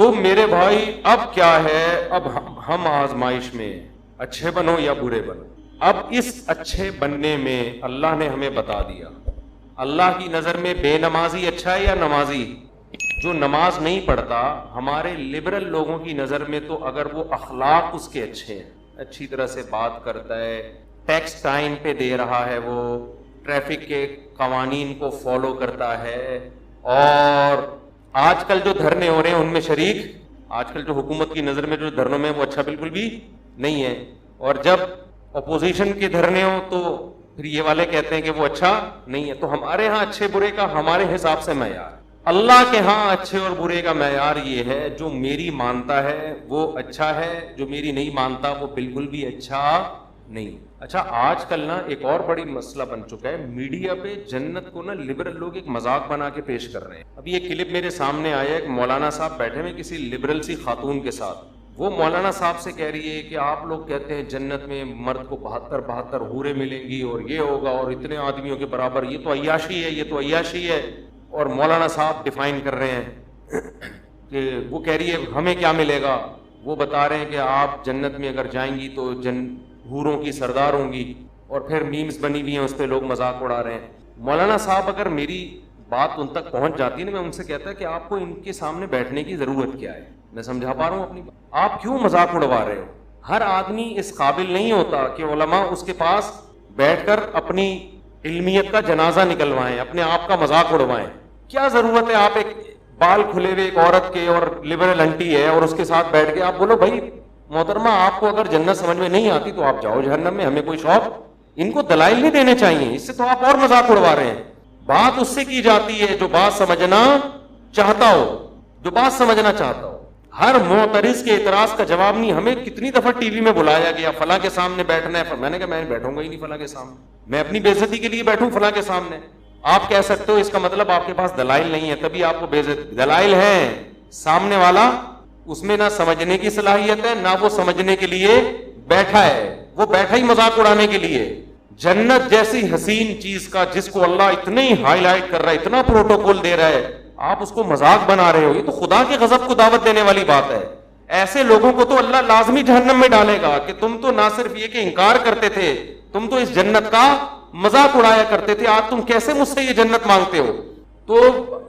تو میرے بھائی اب کیا ہے، اب ہم آزمائش میں، اچھے بنو یا برے بنو۔ اب اس اچھے بننے میں اللہ نے ہمیں بتا دیا، اللہ کی نظر میں بے نمازی اچھا ہے یا نمازی؟ جو نماز نہیں پڑھتا ہمارے لبرل لوگوں کی نظر میں تو اگر وہ اخلاق اس کے اچھے ہیں، اچھی طرح سے بات کرتا ہے، ٹیکس ٹائم پہ دے رہا ہے، وہ ٹریفک کے قوانین کو فالو کرتا ہے، اور آج کل جو دھرنے ہو رہے ہیں ان میں شریک، آج کل جو حکومت کی نظر میں جو دھرنوں میں وہ اچھا بالکل بھی نہیں ہے، اور جب اپوزیشن کے دھرنے ہوں تو پھر یہ والے کہتے ہیں کہ وہ اچھا نہیں ہے۔ تو ہمارے ہاں اچھے برے کا ہمارے حساب سے معیار، اللہ کے ہاں اچھے اور برے کا معیار یہ ہے جو میری مانتا ہے وہ اچھا ہے، جو میری نہیں مانتا وہ بالکل بھی اچھا نہیں۔ اچھا آج کل نا ایک اور بڑی مسئلہ بن چکا ہے، میڈیا پہ جنت کو نا لبرل لوگ ایک مذاق بنا کے پیش کر رہے ہیں۔ ابھی ایک کلپ میرے سامنے آیا، ایک مولانا صاحب بیٹھے ہوئے کسی لبرل سی خاتون کے ساتھ، وہ مولانا صاحب سے کہہ رہی ہے کہ آپ لوگ کہتے ہیں جنت میں مرد کو 72 حوریں ملیں گی اور یہ ہوگا اور اتنے آدمیوں کے برابر، یہ تو عیاشی ہے، یہ تو عیاشی ہے۔ اور مولانا صاحب ڈیفائن کر رہے ہیں کہ وہ کہہ رہی ہے ہمیں کیا ملے گا، وہ بتا رہے ہیں کہ آپ جنت میں اگر جائیں گی تو حوروں کی سردار ہوں گی، اور پھر میمز بنی ہوئی ہیں اس پہ لوگ مذاق اڑا رہے ہیں۔ مولانا صاحب اگر میری بات ان تک پہنچ جاتی ہے نا، میں ان سے کہتا کہ آپ کو ان کے سامنے بیٹھنے کی ضرورت کیا ہے، میں سمجھا پا رہا ہوں اپنی بات، آپ کیوں مذاق اڑوا رہے ہو؟ ہر آدمی اس قابل نہیں ہوتا کہ علماء اس کے پاس بیٹھ کر اپنی علمیت کا جنازہ نکلوائیں، اپنے آپ کا مذاق اڑوائیں۔ کیا ضرورت ہے آپ ایک بال کھلے ہوئے ایک عورت کے اور لبرل انٹی ہے اور اس کے ساتھ بیٹھ کے آپ بولو بھائی محترمہ آپ کو اگر جنت سمجھ میں نہیں آتی تو آپ جاؤ جہنم میں، ہمیں کوئی شوق؟ ان کو دلائل نہیں دینے چاہیے، اس سے تو آپ اور مذاق اڑوا رہے ہیں۔ بات اس سے کی جاتی ہے جو بات سمجھنا چاہتا ہو، جو بات سمجھنا چاہتا ہو۔ ہر معترض کے اعتراض کا جواب نہیں، ہمیں کتنی دفعہ ٹی وی میں بلایا گیا فلاں کے سامنے بیٹھنا ہے، میں نے کہا میں بیٹھوں گا ہی نہیں فلاں کے سامنے، میں اپنی بے عزتی کے لیے بیٹھوں فلاں کے سامنے؟ آپ کہہ سکتے ہو اس کا مطلب آپ کے پاس دلائل نہیں ہے تبھی آپ کو بے عزتی، دلائل ہیں، سامنے والا اس میں نہ سمجھنے کی صلاحیت ہے نہ وہ سمجھنے کے لیے بیٹھا ہے، وہ بیٹھا ہی مذاق اڑانے کے لیے۔ جنت جیسی حسین چیز کا جس کو اللہ اتنے ہی ہائی لائٹ کر رہا ہے، اتنا پروٹوکول دے رہا ہے، آپ اس کو مذاق بنا رہے ہو، یہ تو خدا کے غضب کو دعوت دینے والی بات ہے۔ ایسے لوگوں کو تو اللہ لازمی جہنم میں ڈالے گا کہ تم تو نہ صرف یہ کہ انکار کرتے تھے، تم تو اس جنت کا مذاق اڑایا کرتے تھے، آج تم کیسے مجھ سے یہ جنت مانگتے ہو؟ تو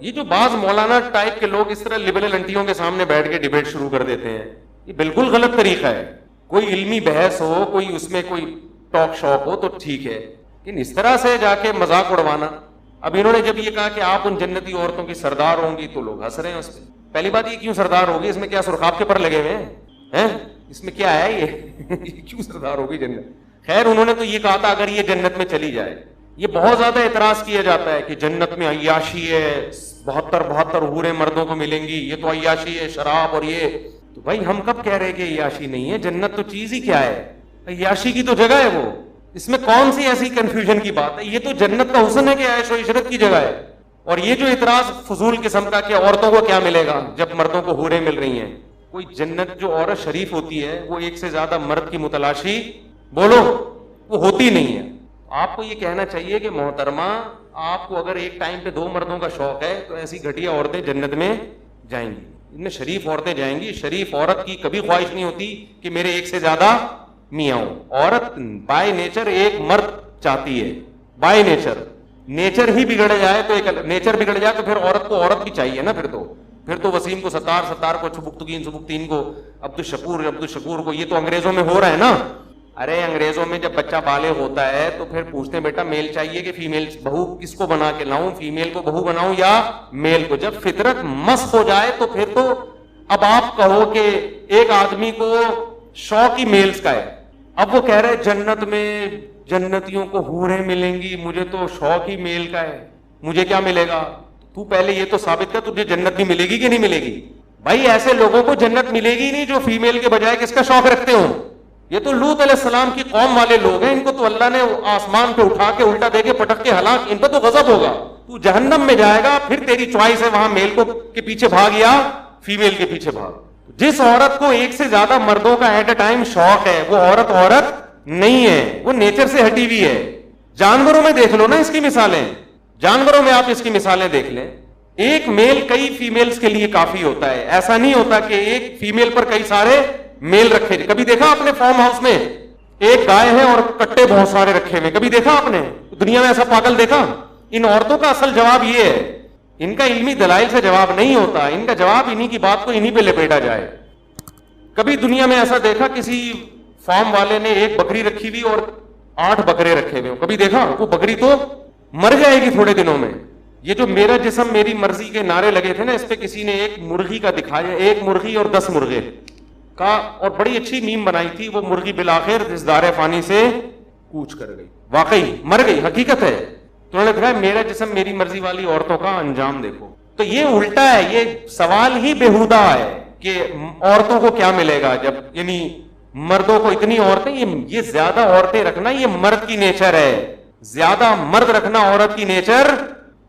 یہ جو بعض مولانا ٹائپ کے لوگ اس طرح لبرل انٹیوں کے سامنے بیٹھ کے ڈیبیٹ شروع کر دیتے ہیں، یہ بالکل غلط طریقہ ہے۔ کوئی علمی بحث ہو، کوئی اس میں کوئی ٹاک شاک ہو تو ٹھیک ہے، لیکن اس طرح سے جا کے مذاق اڑوانا۔ اب انہوں نے جب یہ کہا کہ آپ ان جنتی عورتوں کی سردار ہوں گی تو لوگ ہنس رہے ہیں اس پہ۔ پہلی بات یہ کیوں سردار ہوگی؟ اس میں کیا سرخاب کے پر لگے ہوئے ہیں؟ اس میں کیا ہے یہ کیوں سردار ہوگی جنت؟ خیر انہوں نے تو یہ کہا تھا اگر یہ جنت میں چلی جائے۔ یہ بہت زیادہ اعتراض کیا جاتا ہے کہ جنت میں عیاشی ہے، 72 حوریں مردوں کو ملیں گی، یہ تو عیاشی ہے، شراب اور یہ۔ تو بھائی ہم کب کہہ رہے کہ عیاشی نہیں ہے؟ جنت تو چیز ہی کیا ہے، عیاشی کی تو جگہ ہے وہ، اس میں کون سی ایسی کنفیوژن کی بات ہے؟ یہ تو جنت کا حسن ہے کہ عیش و عشرت کی جگہ ہے۔ اور یہ جو اعتراض فضول قسم کا کہ عورتوں کو کیا ملے گا جب مردوں کو حوریں مل رہی ہیں، کوئی جنت جو عورت شریف ہوتی ہے وہ ایک سے زیادہ مرد کی متلاشی بولو وہ ہوتی نہیں ہے۔ آپ کو یہ کہنا چاہیے کہ محترمہ آپ کو اگر ایک ٹائم پہ 2 مردوں کا شوق ہے تو ایسی گھٹیا عورتیں جنت میں جائیں گی، ان میں شریف عورتیں جائیں گی۔ شریف عورت کی کبھی خواہش نہیں ہوتی کہ میرے ایک سے زیادہ میاں ہوں۔ عورت بائی نیچر ایک مرد چاہتی ہے، بائی نیچر ہی بگڑ جائے تو ایک نیچر بگڑ جائے تو پھر عورت کو عورت بھی چاہیے نا، پھر تو وسیم کو ستار کو سبکتگین کو عبدالشکور کو، یہ تو انگریزوں میں ہو رہا ہے نا۔ ارے انگریزوں میں جب بچہ بالغ ہوتا ہے تو پھر پوچھتے ہیں بیٹا میل چاہیے کہ فیمیل، بہو کس کو بنا کے لاؤں، فیمیل کو بہو بناؤں یا میل کو؟ جب فطرت مست ہو جائے تو پھر تو اب آپ کہو کہ ایک آدمی کو شوق ہی میلز کا ہے، اب وہ کہہ رہے جنت میں جنتیوں کو حوریں ملیں گی، مجھے تو شوق ہی میل کا ہے، مجھے کیا ملے گا؟ تو پہلے یہ تو ثابت کر تجھے جنت بھی ملے گی کہ نہیں ملے گی؟ بھائی ایسے لوگوں کو جنت ملے گی نہیں جو فیمیل کے بجائے کس کا شوق رکھتے ہوں۔ یہ تو لوط علیہ السلام کی قوم والے لوگ ہیں، ان کو تو اللہ نے آسمان پہ اٹھا کے الٹا دے کے پٹک کے ہلاک، ان پہ تو غضب ہوگا۔ تو جہنم میں جائے گا، پھر تیری چوائس ہے وہاں میل کو کے پیچھے بھاگ یا فیمیل کے پیچھے بھاگ۔ جس عورت کو ایک سے زیادہ مردوں کا ایٹ اے ٹائم شوق ہے وہ عورت نہیں ہے، وہ نیچر سے ہٹی ہوئی ہے۔ جانوروں میں دیکھ لو نا اس کی مثالیں، جانوروں میں آپ اس کی مثالیں دیکھ لیں۔ ایک میل کئی فیمیلز کے لیے کافی ہوتا ہے. ایسا نہیں ہوتا کہ ایک فیمیل پر کئی سارے میل رکھے. کبھی دیکھا آپ نے فارم ہاؤس میں ایک گائے ہے اور کٹے بہت سارے رکھے ہوئے؟ کبھی دیکھا آپ نے دنیا میں ایسا پاگل دیکھا؟ ان عورتوں کا اصل جواب یہ ہے, ان کا علمی دلائل سے جواب نہیں ہوتا, ان کا جواب انہی کی بات کو انہی پہ لپیٹا جائے. کبھی دنیا میں ایسا دیکھا کسی فارم والے نے ایک بکری رکھی ہوئی اور 8 بکرے رکھے ہوئے؟ کبھی دیکھا؟ وہ بکری تو مر جائے گی تھوڑے دنوں میں. یہ جو میرا جسم میری مرضی کے نعرے لگے تھے نا, اس پہ کسی نے ایک مرغی کا دکھایا, 1 مرغی اور 10 مرغے کا, اور بڑی اچھی میم بنائی تھی. وہ مرغی بالآخر اس دار فانی سے کوچ کر گئی, واقعی مر گئی, حقیقت ہے. تو انہوں نے کہا میرا جسم میری مرضی والی عورتوں کا انجام دیکھو. تو یہ الٹا ہے, یہ سوال ہی بیہودہ ہے کہ عورتوں کو کیا ملے گا جب, یعنی مردوں کو اتنی عورتیں, یہ زیادہ عورتیں رکھنا یہ مرد کی نیچر ہے. زیادہ مرد رکھنا عورت کی نیچر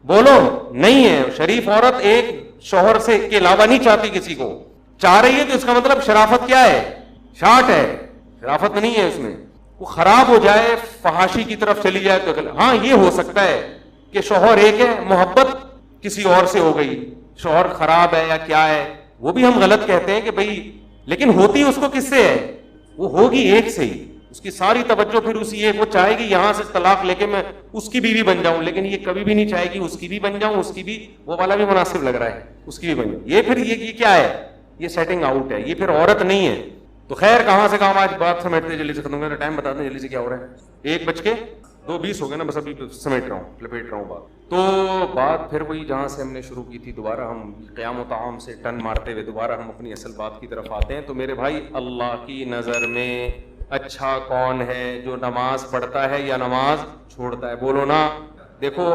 بولو نہیں ہے. شریف عورت ایک شوہر سے کے علاوہ نہیں چاہتی کسی کو. چاہ رہی ہے تو اس کا مطلب شرافت کیا ہے؟ شاٹ ہے, شرافت نہیں ہے اس میں. وہ خراب ہو جائے, فحاشی کی طرف چلی جائے تو ہاں یہ ہو سکتا ہے کہ شوہر ایک ہے, محبت کسی اور سے ہو گئی, شوہر خراب ہے یا کیا ہے, وہ بھی ہم غلط کہتے ہیں کہ بھئی, لیکن ہوتی اس کو کس سے ہے؟ وہ ہوگی ایک سے ہی. اس کی ساری توجہ پھر اسی ایک, وہ چاہے گی یہاں سے طلاق لے کے میں اس کی بیوی بن جاؤں, لیکن یہ کبھی بھی نہیں چاہے گی اس کی بھی بن جاؤں, اس کی بھی, وہ والا بھی مناسب لگ رہا ہے, اس کی بھی بن جاؤں. یہ پھر یہ کیا ہے؟ یہ سیٹنگ آؤٹ ہے, یہ پھر عورت نہیں ہے. تو خیر کہاں سے کہاں, آج بات سمیٹتے جلدی سے ختم کریں, ٹائم بتا دیں جلدی سے کیا ہو رہا ہے. 1:02 ہو گئے نا, بس ابھی سمیٹ رہا ہوں, لپیٹ رہا ہوں بات. تو بات پھر وہی جہاں سے ہم نے شروع کی تھی, دوبارہ ہم قیام و طعام سے ٹن مارتے ہوئے دوبارہ ہم اپنی اصل بات کی طرف آتے ہیں. تو میرے بھائی, اللہ کی نظر میں اچھا کون ہے, جو نماز پڑھتا ہے یا نماز چھوڑتا ہے؟ بولو نا. دیکھو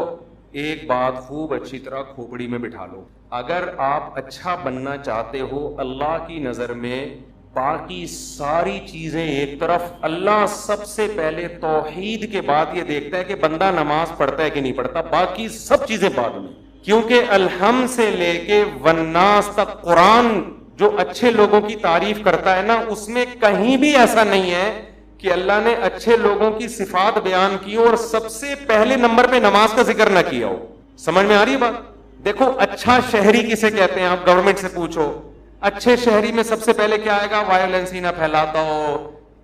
ایک بات خوب اچھی طرح کھوپڑی میں بٹھا لو, اگر آپ اچھا بننا چاہتے ہو اللہ کی نظر میں, باقی ساری چیزیں ایک طرف, اللہ سب سے پہلے توحید کے بعد یہ دیکھتا ہے کہ بندہ نماز پڑھتا ہے کہ نہیں پڑھتا, باقی سب چیزیں بعد میں. کیونکہ الحمد سے لے کے والناس تک قرآن جو اچھے لوگوں کی تعریف کرتا ہے نا, اس میں کہیں بھی ایسا نہیں ہے کہ اللہ نے اچھے لوگوں کی صفات بیان کی اور سب سے پہلے نمبر پہ نماز کا ذکر نہ کیا ہو. سمجھ میں آ رہی ہے بات؟ دیکھو اچھا شہری کسے کہتے ہیں, آپ گورنمنٹ سے پوچھو, اچھے شہری میں سب سے پہلے کیا آئے گا؟ وائلنس ہی نہ پھیلاتا ہو,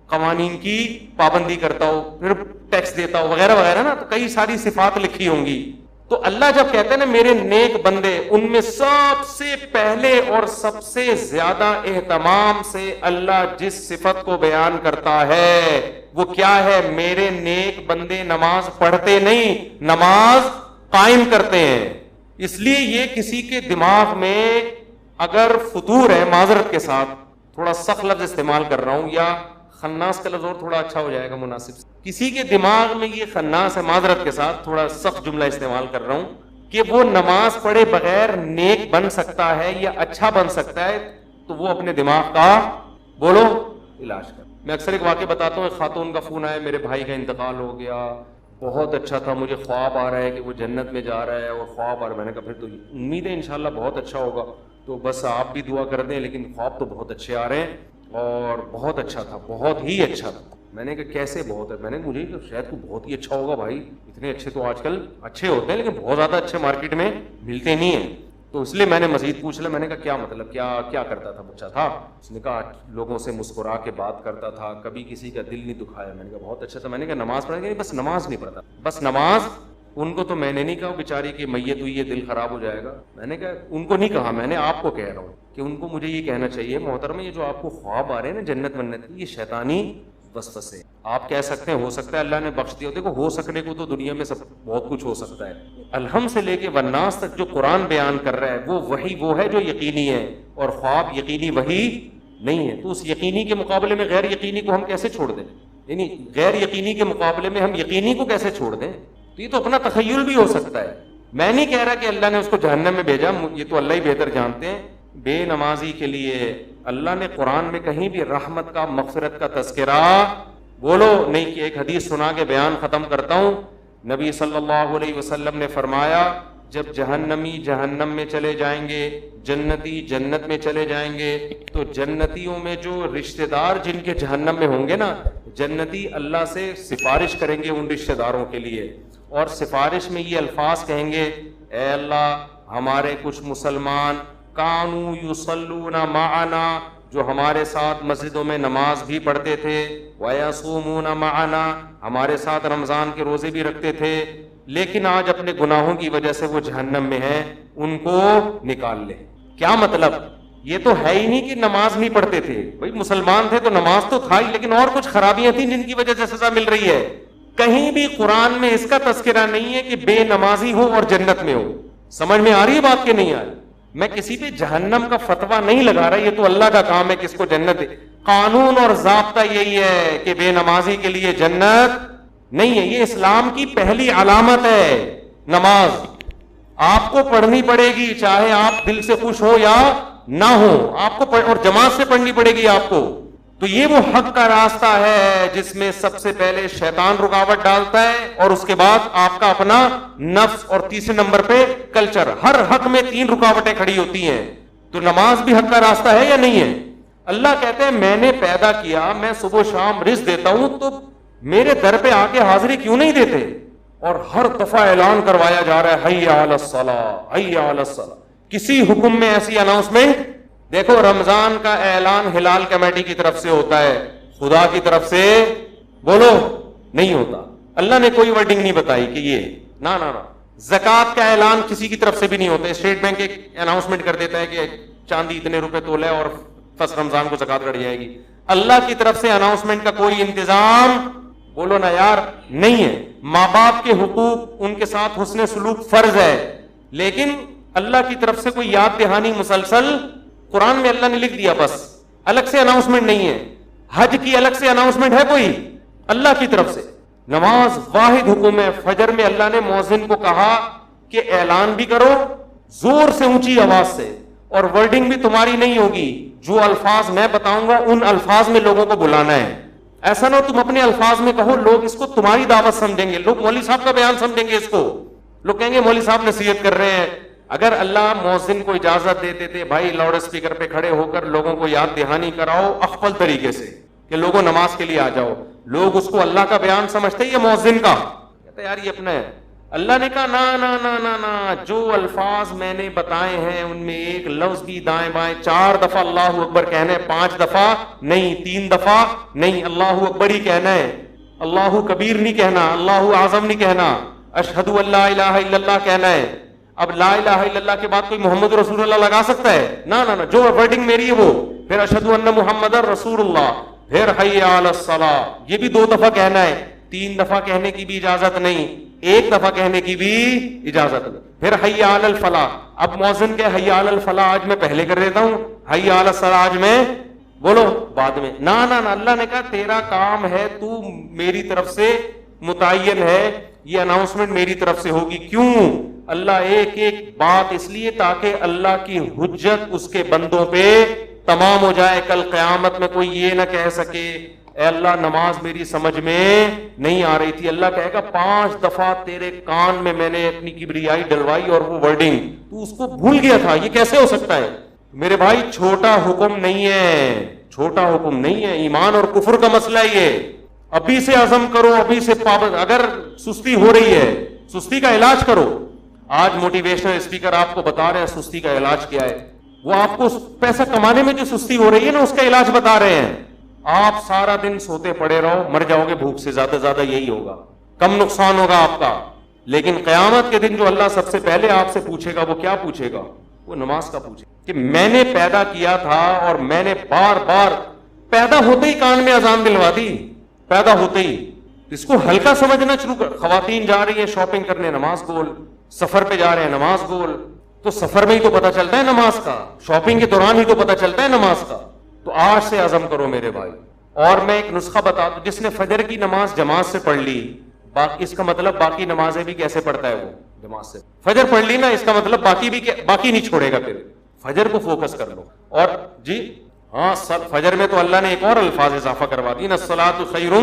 قوانین کی پابندی کرتا ہو, پھر ٹیکس دیتا ہو, وغیرہ وغیرہ نا. تو کئی ساری صفات لکھی ہوں گی. تو اللہ جب کہتے ہیں نا میرے نیک بندے, ان میں سب سے پہلے اور سب سے زیادہ اہتمام سے اللہ جس صفت کو بیان کرتا ہے وہ کیا ہے؟ میرے نیک بندے نماز پڑھتے نہیں, نماز قائم کرتے ہیں. اس لیے یہ کسی کے دماغ میں اگر فطور ہے, معذرت کے ساتھ تھوڑا سخت لفظ استعمال کر رہا ہوں, یا خناس کا لفظ اور تھوڑا اچھا ہو جائے گا مناسب, کسی کے دماغ میں یہ خناس ہے, معذرت کے ساتھ تھوڑا سخت جملہ استعمال کر رہا ہوں, کہ وہ نماز پڑھے بغیر نیک بن سکتا ہے یا اچھا بن سکتا ہے, تو وہ اپنے دماغ کا بولو علاج کر. میں اکثر ایک واقعہ بتاتا ہوں, ایک خاتون کا فون آیا, میرے بھائی کا انتقال ہو گیا, بہت اچھا تھا, مجھے خواب آ رہا ہے کہ وہ جنت میں جا رہا ہے, اور خواب آ رہا ہے. میں نے کہا پھر تو امید ہے انشاءاللہ بہت اچھا ہوگا, تو بس آپ بھی دعا کر دیں, لیکن خواب تو بہت اچھے آ رہے ہیں, اور بہت اچھا تھا, بہت ہی اچھا تھا. میں نے کہا کیسے بہت ہے؟ میں نے مجھے شاید کو بہت ہی اچھا ہوگا بھائی, اتنے اچھے تو آج کل اچھے ہوتے ہیں لیکن بہت زیادہ اچھے مارکیٹ میں ملتے نہیں ہیں. تو اس لیے میں نے مزید پوچھ لیا, میں نے کہا کیا مطلب, کیا کرتا تھا بچہ تھا؟ اس نے کہا لوگوں سے مسکرا کے بات کرتا تھا, کبھی کسی کا دل نہیں دکھایا. میں نے کہا بہت اچھا تھا. میں نے کہا نماز پڑھنے کے؟ بس نماز نہیں پڑھتا, بس نماز. ان کو تو میں نے نہیں کہا بیچاری کی میت ہوئی ہے دل خراب ہو جائے گا, میں نے کہا ان کو نہیں کہا, میں نے آپ کو کہہ رہا ہوں کہ ان کو مجھے یہ کہنا چاہیے محترم, یہ جو آپ کو خواب آ رہے ہیں نا جنت منت کی, یہ شیطانی وسوسے. آپ کہہ سکتے ہیں ہو سکتا ہے اللہ نے بخش دیا, دیکھو ہو سکنے کو تو دنیا میں سب بہت کچھ ہو سکتا ہے. الحمد سے لے کے والناس تک جو قرآن بیان کر رہا ہے وہ وہی وہ ہے جو یقینی ہے, اور خواب یقینی وہی نہیں ہے. تو اس یقینی کے مقابلے میں غیر یقینی کو ہم کیسے چھوڑ دیں؟ یعنی غیر یقینی کے مقابلے میں ہم یقینی کو کیسے چھوڑ دیں؟ تو یہ تو اپنا تخیل بھی ہو سکتا ہے. میں نہیں کہہ رہا کہ اللہ نے اس کو جہنم میں بھیجا, یہ تو اللہ ہی بہتر جانتے ہیں. بے نمازی کے لیے اللہ نے قرآن میں کہیں بھی رحمت کا, مغفرت کا تذکرہ بولو نہیں کہ. ایک حدیث سنا کے بیان ختم کرتا ہوں. نبی صلی اللہ علیہ وسلم نے فرمایا جب جہنمی جہنم میں چلے جائیں گے, جنتی جنت میں چلے جائیں گے, تو جنتیوں میں جو رشتہ دار جن کے جہنم میں ہوں گے نا, جنتی اللہ سے سفارش کریں گے ان رشتہ داروں کے لیے, اور سفارش میں یہ الفاظ کہیں گے, اے اللہ ہمارے کچھ مسلمان کانو یصلون معنا، جو ہمارے ساتھ مسجدوں میں نماز بھی پڑھتے تھے، ویصومون معنا، ہمارے ساتھ رمضان کے روزے بھی رکھتے تھے، لیکن آج اپنے گناہوں کی وجہ سے وہ جہنم میں ہیں، ان کو نکال لے۔ کیا مطلب؟ یہ تو ہے ہی نہیں کہ نماز نہیں پڑھتے تھے، بھائی مسلمان تھے تو نماز تو تھا ہی، لیکن اور کچھ خرابیاں تھیں جن کی وجہ سے سزا مل رہی ہے۔ کہیں بھی قرآن میں اس کا تذکرہ نہیں ہے کہ بے نمازی ہو اور جنت میں ہو۔ سمجھ میں آ رہی ہے بات کہ نہیں آ رہی؟ میں کسی پہ جہنم کا فتویٰ نہیں لگا رہا، یہ تو اللہ کا کام ہے کس کو جنت دے۔ قانون اور ضابطہ یہی ہے کہ بے نمازی کے لیے جنت نہیں ہے۔ یہ اسلام کی پہلی علامت ہے نماز، آپ کو پڑھنی پڑے گی، چاہے آپ دل سے خوش ہو یا نہ ہو، آپ کو اور جماعت سے پڑھنی پڑے گی آپ کو۔ تو یہ وہ حق کا راستہ ہے جس میں سب سے پہلے شیطان رکاوٹ ڈالتا ہے، اور اس کے بعد آپ کا اپنا نفس، اور تیسرے نمبر پہ کلچر۔ ہر حق میں 3 رکاوٹیں کھڑی ہوتی ہیں، تو نماز بھی حق کا راستہ ہے یا نہیں ہے؟ اللہ کہتے ہیں میں نے پیدا کیا، میں صبح و شام رزق دیتا ہوں، تو میرے در پہ آ کے حاضری کیوں نہیں دیتے؟ اور ہر دفعہ اعلان کروایا جا رہا ہے حی علی الصلاۃ، حی علی الصلاۃ۔ کسی حکم میں ایسی اناؤنسمنٹ دیکھو، رمضان کا اعلان ہلال کمیٹی کی طرف سے ہوتا ہے، خدا کی طرف سے بولو نہیں ہوتا۔ اللہ نے کوئی ورڈنگ نہیں بتائی کہ یہ نہ نہ نہ۔ زکوٰۃ کا اعلان کسی کی طرف سے بھی نہیں ہوتا، اسٹیٹ بینک ایک اناؤنسمنٹ کر دیتا ہے کہ چاندی اتنے روپے تولے اور فرسٹ رمضان کو زکوٰۃ کٹ جائے گی۔ اللہ کی طرف سے اناؤنسمنٹ کا کوئی انتظام بولو نا یار نہیں ہے۔ ماں باپ کے حقوق، ان کے ساتھ حسن سلوک فرض ہے، لیکن اللہ کی طرف سے کوئی یاد دہانی مسلسل قرآن میں اللہ نے لکھ دیا، بس الگ سے اناؤنسمنٹ نہیں ہے۔ حج کی الگ سے اناؤنسمنٹ ہے کوئی؟ اللہ کی طرف سے۔ نماز واحد حکم ہے۔ فجر میں اللہ نے مؤذن کو کہا کہ اعلان بھی کرو زور سے، اونچی آواز سے، اور ورڈنگ بھی تمہاری نہیں ہوگی، جو الفاظ میں بتاؤں گا ان الفاظ میں لوگوں کو بلانا ہے۔ ایسا نہ ہو تم اپنے الفاظ میں کہو، لوگ اس کو تمہاری دعوت سمجھیں گے، لوگ مولوی صاحب کا بیان سمجھیں گے اس کو، لوگ کہیں گے مولوی صاحب نصیحت کر رہے ہیں۔ اگر اللہ مؤذن کو اجازت دے دیتے بھائی لاؤڈ اسپیکر پہ کھڑے ہو کر لوگوں کو یاد دہانی کراؤ افضل طریقے سے کہ لوگوں نماز کے لیے آ جاؤ، لوگ اس کو اللہ کا بیان سمجھتے یا مؤذن کا؟ کہتے یار یہ اپنا ہے۔ اللہ نے کہا نا نا نا نا نا، جو الفاظ میں نے بتائے ہیں ان میں ایک لفظ بھی دائیں بائیں 4 دفعہ اللہ اکبر کہنا ہے، 5 دفعہ نہیں، 3 دفعہ نہیں، اللہ اکبر ہی کہنا ہے، اللہ کبیر نہیں کہنا، اللہ اعظم نہیں کہنا، اشہد ان لا الہ الا اللہ کہنا ہے۔ اب لا الہ الا اللہ کے بعد کوئی محمد رسول اللہ لگا سکتا ہے؟ نہ نہ نہ، جو ورڈنگ میری ہے وہ، پھر اشہد ان محمد رسول اللہ، پھر حی علی الصلاۃ، یہ بھی 2 دفعہ کہنا ہے، 3 دفعہ کہنے کی بھی اجازت نہیں، 1 دفعہ کہنے کی بھی اجازت نہیں، پھر حی علی الفلاح۔ اب مؤذن کہ حی علی الفلاح آج میں پہلے کر دیتا ہوں، حی علی الصلاۃ آج میں بولو بعد میں۔ نہ نہ نہ، اللہ نے کہا تیرا کام ہے، تو میری طرف سے متعین ہے، یہ اناؤنسمنٹ میری طرف سے ہوگی۔ کیوں؟ اللہ ایک ایک بات اس لیے تاکہ اللہ کی حجت اس کے بندوں پہ تمام ہو جائے، کل قیامت میں کوئی یہ نہ کہہ سکے اے اللہ نماز میری سمجھ میں نہیں آ رہی تھی۔ اللہ کہے گا 5 دفعہ تیرے کان میں نے اپنی کبریائی ڈلوائی اور وہ ورڈنگ تو اس کو بھول گیا تھا، یہ کیسے ہو سکتا ہے؟ میرے بھائی چھوٹا حکم نہیں ہے، چھوٹا حکم نہیں ہے، ایمان اور کفر کا مسئلہ یہ۔ ابھی سے عزم کرو، ابھی سے پابند۔ اگر سستی ہو رہی ہے سستی کا علاج کرو۔ آج موٹیویشنل اسپیکر آپ کو بتا رہے ہیں سستی کا علاج کیا ہے، وہ آپ کو پیسہ کمانے میں جو سستی ہو رہی ہے نا اس کا علاج بتا رہے ہیں۔ آپ سارا دن سوتے پڑے رہو، مر جاؤ گے بھوک سے، زیادہ زیادہ یہی ہوگا، کم نقصان ہوگا آپ کا۔ لیکن قیامت کے دن جو اللہ سب سے پہلے آپ سے پوچھے گا وہ کیا پوچھے گا؟ وہ نماز کا پوچھے کہ میں نے پیدا کیا تھا اور میں نے بار بار پیدا ہوتے ہی کان میں اذان دلوا دی، پیدا ہوتے ہی۔ اس کو ہلکا سمجھنا شروع کر۔ خواتین جا رہی ہیں شاپنگ کرنے، نماز بول، سفر پہ جا رہے ہیں نماز بول، تو سفر میں ہی تو پتہ چلتا ہے نماز کا، شاپنگ کے دوران ہی تو پتہ چلتا ہے نماز کا۔ تو آج سے عزم کرو میرے بھائی۔ اور میں ایک نسخہ بتا دوں، جس نے فجر کی نماز جماعت سے پڑھ لی، اس کا مطلب باقی نمازیں بھی کیسے پڑھتا ہے وہ؟ جماعت سے۔ فجر پڑھ لی نا، اس کا مطلب باقی بھی باقی نہیں چھوڑے گا، پھر فجر کو فوکس کر لو۔ اور جی ہاں، فجر میں تو اللہ نے ایک اور الفاظ اضافہ کروا دی نا، الصلاۃ خیر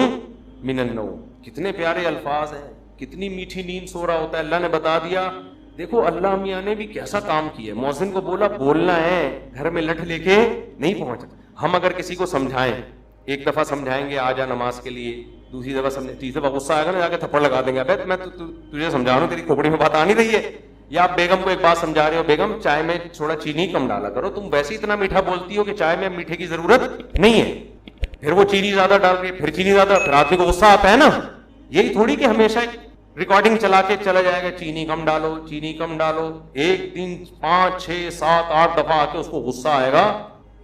من النوم۔ کتنے پیارے الفاظ ہیں، کتنی میٹھی نیند سو رہا ہوتا ہے، اللہ نے بتا دیا۔ دیکھو اللہ میاں نے بھی کیسا کام کیا، مؤذن کو بولا بولنا ہے، گھر میں لٹ لے کے نہیں پہنچا۔ ہم اگر کسی کو سمجھائیں، ایک دفعہ سمجھائیں گے آ جا نماز کے لیے، دوسری دفعہ سمجھیں، تیسری دفعہ غصہ آئے گا نا، جا کے تھپڑ لگا دیں گے، ابے میں تجھے سمجھا رہا ہوں، تیری کھوپڑی میں بات آ نہیں رہی ہے، یا آپ بیگم کو ایک بات سمجھا رہے ہو, بیگم چائے میں تھوڑا چینی کم ڈالا کرو, تم ویسے اتنا میٹھا بولتی ہو کہ چائے میں میٹھے کی ضرورت نہیں ہے, پھر وہ چینی زیادہ ڈال رہی ہے, پھر چینی زیادہ, پھر آدمی کو غصہ آتا ہے نا. یہی تھوڑی کہ ہمیشہ ریکارڈنگ چلا کے چلا جائے گا, چینی کم ڈالو, چینی کم ڈالو. ایک دن 5 6 7 8 دفعہ آ کے اس کو غصہ آئے گا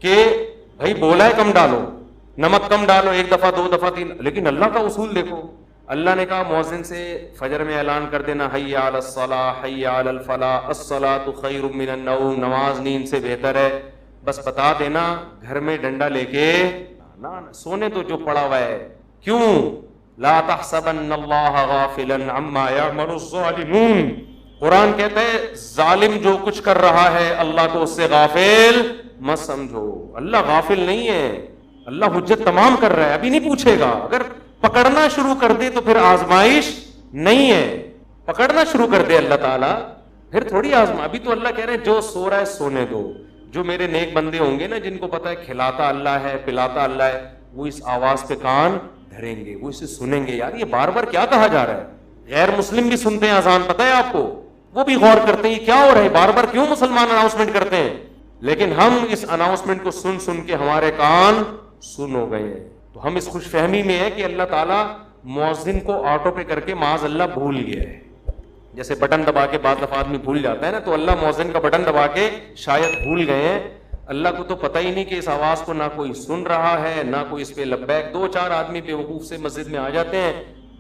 کہ بھائی بولا ہے کم ڈالو, نمک کم ڈالو, 1 دفعہ 2 دفعہ 3. لیکن اللہ کا اصول دیکھو, اللہ نے کہا مؤذن سے فجر میں اعلان کر دینا, حی علی الصلاۃ حی علی الفلاح الصلاۃ خیر من النوم, نماز نیند سے بہتر ہے. بس بتا دینا گھر میں ڈنڈا لے کے نہ سونے تو جو پڑا ہوا ہے. کیوں؟ لا تحسبن اللہ غافلا عما یعمل الظالمون. قرآن کہتا ہے ظالم جو کچھ کر رہا ہے اللہ کو اس سے غافل مت سمجھو. اللہ غافل نہیں ہے, اللہ حجت تمام کر رہا ہے, ابھی نہیں پوچھے گا. اگر پکڑنا شروع کر دے تو پھر آزمائش نہیں ہے, پکڑنا شروع کر دے اللہ تعالیٰ پھر تھوڑی آزما. ابھی تو اللہ کہہ رہے ہیں جو سو رہا ہے سونے دو. جو میرے نیک بندے ہوں گے نا, جن کو پتا ہے کھلاتا اللہ ہے پلاتا اللہ ہے, وہ اس آواز پہ کان دھریں گے, وہ اسے سنیں گے. یار یہ بار بار کیا کہا جا رہا ہے؟ غیر مسلم بھی سنتے ہیں اذان, پتہ ہے آپ کو, وہ بھی غور کرتے ہیں یہ کیا ہو رہا ہے, بار بار کیوں مسلمان اناؤنسمنٹ کرتے ہیں. لیکن ہم اس اناؤنسمنٹ کو سن سن کے ہمارے کان سن ہو گئے ہیں. تو ہم اس خوش فہمی میں ہے کہ اللہ تعالیٰ مؤذن کو آٹو پہ کر کے معاذ اللہ بھول گیا ہے. جیسے بٹن دبا کے بعض دفعہ آدمی بھول جاتا ہے نا, تو اللہ مؤذن کا بٹن دبا کے شاید بھول گئے ہیں. اللہ کو تو پتہ ہی نہیں کہ اس آواز کو نہ کوئی سن رہا ہے نہ کوئی اس پہ لبیک. 2-4 آدمی بیوقوف سے مسجد میں آ جاتے ہیں.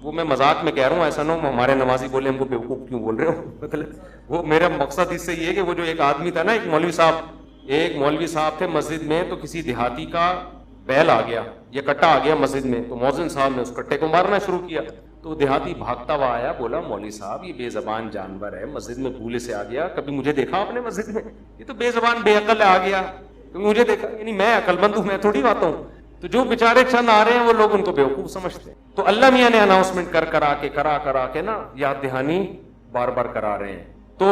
وہ میں مذاق میں کہہ رہا ہوں, ایسا نہ ہو ہمارے نمازی بولے ہم کو بیوقوف کیوں بول رہے ہو. مطلب وہ میرا مقصد اس سے یہ ہے کہ وہ جو ایک آدمی تھا نا, ایک مولوی صاحب تھے مسجد میں, تو کسی دیہاتی کا بیل آ گیا یا کٹا آ گیا مسجد میں, تو مؤذن صاحب نے اس کٹے کو مارنا شروع کیا. تو دیہاتی بھاگتا ہوا آیا, بولا مولوی صاحب یہ بے زبان جانور ہے, مسجد میں بھولے سے آ گیا, کبھی مجھے دیکھا آپ نے مسجد میں؟ یہ تو بے زبان بے عقل آ گیا, کبھی مجھے دیکھا؟ یعنی میں عقل مند ہوں, میں تھوڑی بات ہوں. تو جو بیچارے چند آ رہے ہیں وہ لوگ ان کو بیوقوف سمجھتے ہیں. تو اللہ میاں نے اناؤنسمنٹ کرا کے نا یاد دہانی بار بار کرا رہے ہیں. تو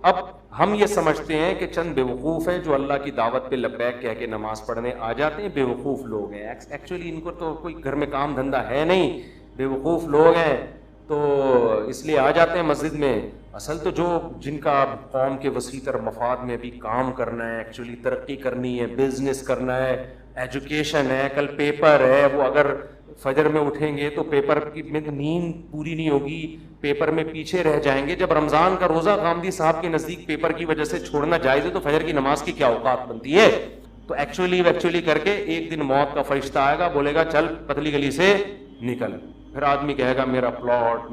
اب ہم یہ سمجھتے ہیں کہ چند بیوقوف ہیں جو اللہ کی دعوت پہ لبیک کہہ کے نماز پڑھنے آ جاتے ہیں, بیوقوف لوگ ہیں. ایکچولی ان کو تو کوئی گھر میں کام دھندا ہے نہیں, بیوقوف لوگ ہیں, تو اس لیے آ جاتے ہیں مسجد میں. اصل تو جو جن کا قوم کے وسیع تر مفاد میں بھی کام کرنا ہے, ایکچولی ترقی کرنی ہے, بزنس کرنا ہے, ایجوکیشن ہے, کل پیپر ہے, وہ اگر فجر میں اٹھیں گے تو پیپر کی نیند پوری نہیں ہوگی, پیپر میں پیچھے رہ جائیں گے. جب رمضان کا روزہ غامدی صاحب کے نزدیک پیپر کی وجہ سے چھوڑنا جائز ہے, تو فجر کی نماز کی کیا اوقات بنتی ہے؟ تو ایکچولی کر کے ایک دن موت کا فرشتہ آئے گا, بولے گا چل پتلی گلی سے نکل. پھر آدمی کہے گا میرا پلاٹ,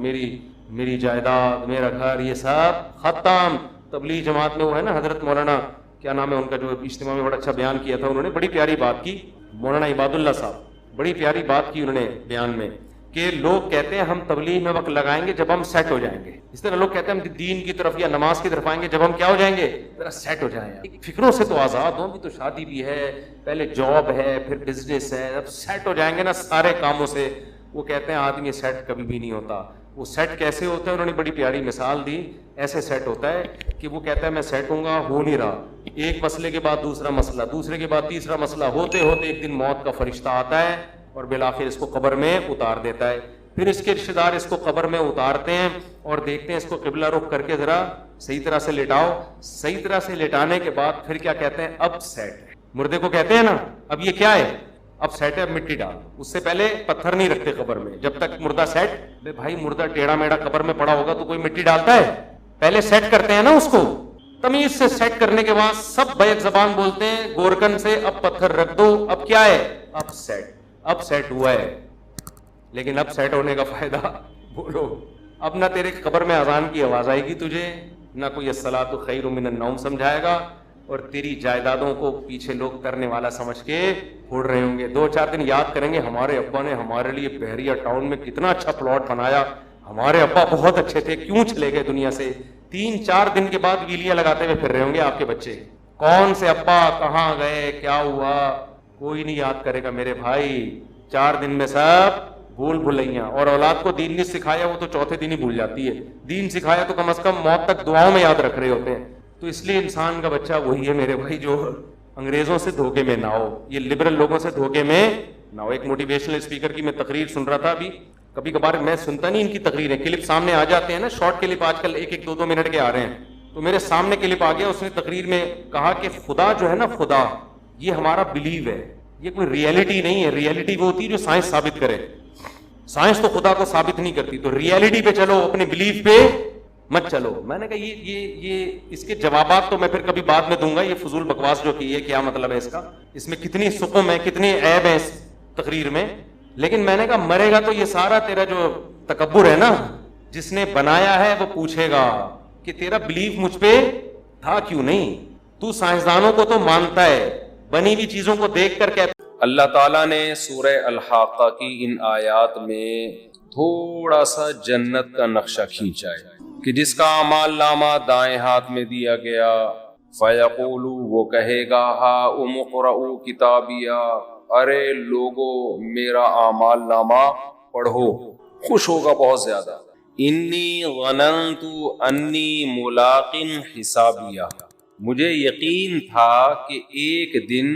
میری جائیداد, میرا گھر, یہ سب ختم. تبلیغ جماعت میں وہ ہے نا حضرت مولانا کیا نام ہے ان کا, جو اجتماع میں بڑا اچھا بیان کیا تھا, انہوں نے بڑی پیاری بات کی, مولانا عباد اللہ صاحب, بڑی پیاری بات کی انہوں نے بیان میں, کہ لوگ کہتے ہیں ہم تبلیغ میں وقت لگائیں گے جب ہم سیٹ ہو جائیں گے. اس طرح لوگ کہتے ہیں ہم دین کی طرف یا نماز کی طرف آئیں گے جب ہم کیا ہو جائیں گے, ذرا سیٹ ہو جائیں. فکروں سے تو آزاد ہوں, بھی تو شادی بھی ہے, پہلے جاب ہے, پھر بزنس ہے, اب سیٹ ہو جائیں گے نا سارے کاموں سے. وہ کہتے ہیں آدمی سیٹ کبھی بھی نہیں ہوتا. وہ سیٹ کیسے ہوتا ہے؟ انہوں نے بڑی پیاری مثال دی. ایسے سیٹ ہوتا ہے کہ وہ کہتا ہے میں سیٹ ہوں گا, ہو نہیں رہا, ایک مسئلے کے بعد دوسرا مسئلہ, دوسرے کے بعد تیسرا مسئلہ, ہوتے ہوتے ایک دن موت کا فرشتہ آتا ہے اور بالآخر اس کو قبر میں اتار دیتا ہے. پھر اس کے رشتے دار اس کو قبر میں اتارتے ہیں اور دیکھتے ہیں اس کو قبلہ رخ کر کے ذرا صحیح طرح سے لٹاؤ. صحیح طرح سے لٹانے کے بعد پھر کیا کہتے ہیں؟ اب سیٹ ہے. مردے کو کہتے ہیں نا اب یہ کیا ہے, اب سیٹ ہے, اب مٹی ڈال. اس سے پہلے پتھر نہیں رکھتے قبر میں جب تک مردہ سیٹ. بھائی مردہ ٹیڑھا میڑا قبر میں پڑا ہوگا تو کوئی مٹی ڈالتا ہے؟ پہلے سیٹ کرتے ہیں نا اس کو. تمیز سے سیٹ کرنے کے بعد سب بیک زبان بولتے ہیں گورکن سے, اب پتھر رکھ دو. اب کیا ہے؟ اب سیٹ ہوا ہے. لیکن اب سیٹ ہونے کا فائدہ بولو. اب نہ تیرے قبر میں اذان کی آواز آئے گی تجھے, نہ کوئی الصلاۃ خیر من النوم سمجھائے گا, اور تیری جائیدادوں کو پیچھے لوگ کرنے والا سمجھ کے پھوڑ رہے ہوں گے. 2-4 دن یاد کریں گے ہمارے ابا نے ہمارے لیے بحریہ ٹاؤن میں کتنا اچھا پلاٹ بنایا, ہمارے ابا بہت اچھے تھے, کیوں چلے گئے دنیا سے. 3-4 دن کے بعد ویلیاں لگاتے ہوئے پھر رہے ہوں گے آپ کے بچے, کون سے ابا کہاں گئے کیا ہوا, کوئی نہیں یاد کرے گا میرے بھائی. 4 دن میں سب بھولائیاں. اور اولاد کو دین نہیں سکھایا وہ تو چوتھے دن ہی بھول جاتی ہے, دین سکھایا تو کم از کم موت تک دعاؤں میں یاد رکھ رہے ہوتے ہیں. تو اس لیے انسان کا بچہ وہی ہے میرے بھائی جو انگریزوں سے دھوکے میں نہ ہو, یہ لبرل لوگوں سے دھوکے میں نہ ہو. ایک موٹیویشنل اسپیکر کی میں تقریر سن رہا تھا ابھی, کبھی کبھار میں سنتا نہیں ان کی تقریریں, کلپ سامنے آ جاتے ہیں نا, شارٹ کلپ آج کل 1-2 منٹ کے آ رہے ہیں. تو میرے سامنے کلپ آ گیا, اس نے تقریر میں کہا کہ خدا جو ہے نا, خدا یہ ہمارا بلیو ہے, یہ کوئی ریئلٹی نہیں ہے. ریئلٹی وہ ہوتی ہے جو سائنس ثابت کرے, سائنس تو خدا کو ثابت نہیں کرتی, تو ریئلٹی پہ چلو, اپنے بلیف پہ مت چلو. میں نے کہا یہ اس کے جوابات تو میں پھر کبھی بعد میں دوں گا, یہ فضول بکواس جو کی ہے کیا مطلب ہے اس کا, اس میں کتنی سقم ہے, کتنے عیب ہیں اس تقریر میں. لیکن میں نے کہا مرے گا تو یہ سارا تیرا جو تکبر ہے نا, جس نے بنایا ہے وہ پوچھے گا کہ تیرا بلیف مجھ پہ تھا کیوں نہیں. تو سائنسدانوں کو تو مانتا ہے, بنی ہوئی چیزوں کو دیکھ کر کہتا. اللہ تعالیٰ نے سورہ الحاقہ کی ان آیات میں تھوڑا سا جنت کا نقشہ کھینچا ہے کہ جس کا اعمال نامہ دائیں ہاتھ میں دیا گیا, فَيَقُولُ وہ کہے گا هَاؤُمُ اقْرَءُوا کتابیہ, ارے لوگو میرا اعمال نامہ پڑھو. خوش ہوگا بہت زیادہ. انی ظننت انی ملاق حسابیہ, مجھے یقین تھا کہ ایک دن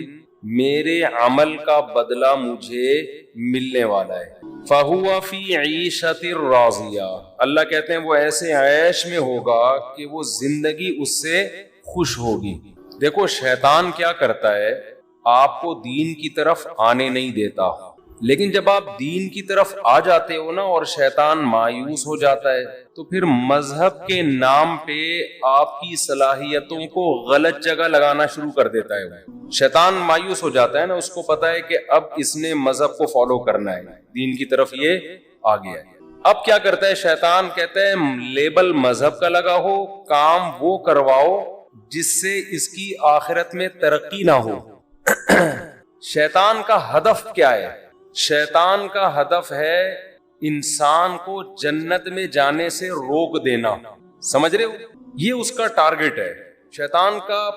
میرے عمل کا بدلہ مجھے ملنے والا ہے. فَهُوَ فِي عِيشَةٍ رَاضِيَةٍ, اللہ کہتے ہیں وہ ایسے عیش میں ہوگا کہ وہ زندگی اس سے خوش ہوگی. دیکھو شیطان کیا کرتا ہے, آپ کو دین کی طرف آنے نہیں دیتا, لیکن جب آپ دین کی طرف آ جاتے ہو نا اور شیطان مایوس ہو جاتا ہے, تو پھر مذہب کے نام پہ آپ کی صلاحیتوں کو غلط جگہ لگانا شروع کر دیتا ہے. شیطان مایوس ہو جاتا ہے نا, اس کو پتا ہے کہ اب اس نے مذہب کو فالو کرنا ہے, دین کی طرف یہ آ گیا ہے. اب کیا کرتا ہے شیطان, کہتا ہے لیبل مذہب کا لگا ہو, کام وہ کرواؤ جس سے اس کی آخرت میں ترقی نہ ہو. شیطان کا ہدف کیا ہے؟ شیطان کا ہدف ہے انسان کو جنت میں جانے سے روک دینا. سمجھ رہے ہو, یہ اس کا ٹارگٹ ہے. شیطان کا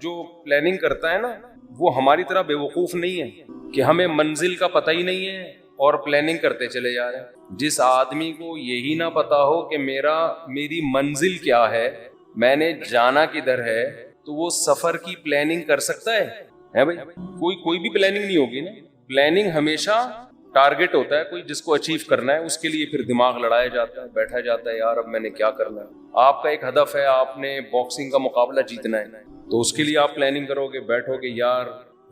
جو پلاننگ کرتا ہے نا, وہ ہماری طرح بے وقوف نہیں ہے کہ ہمیں منزل کا پتہ ہی نہیں ہے اور پلاننگ کرتے چلے جا رہے ہیں. جس آدمی کو یہی نہ پتا ہو کہ میری منزل کیا ہے, میں نے جانا کدھر ہے, تو وہ سفر کی پلاننگ کر سکتا ہے بھائی؟ کوئی بھی پلاننگ نہیں ہوگی نا. پلاننگ ہمیشہ ٹارگٹ ہوتا ہے, کوئی جس کو اچیو کرنا ہے, اس کے لیے پھر دماغ لڑایا جاتا ہے, بیٹھا جاتا ہے یار اب میں نے کیا کرنا ہے. آپ کا ایک ہدف ہے, آپ نے باکسنگ کا مقابلہ جیتنا ہے, تو اس کے لیے آپ پلاننگ کرو گے, بیٹھو گے یار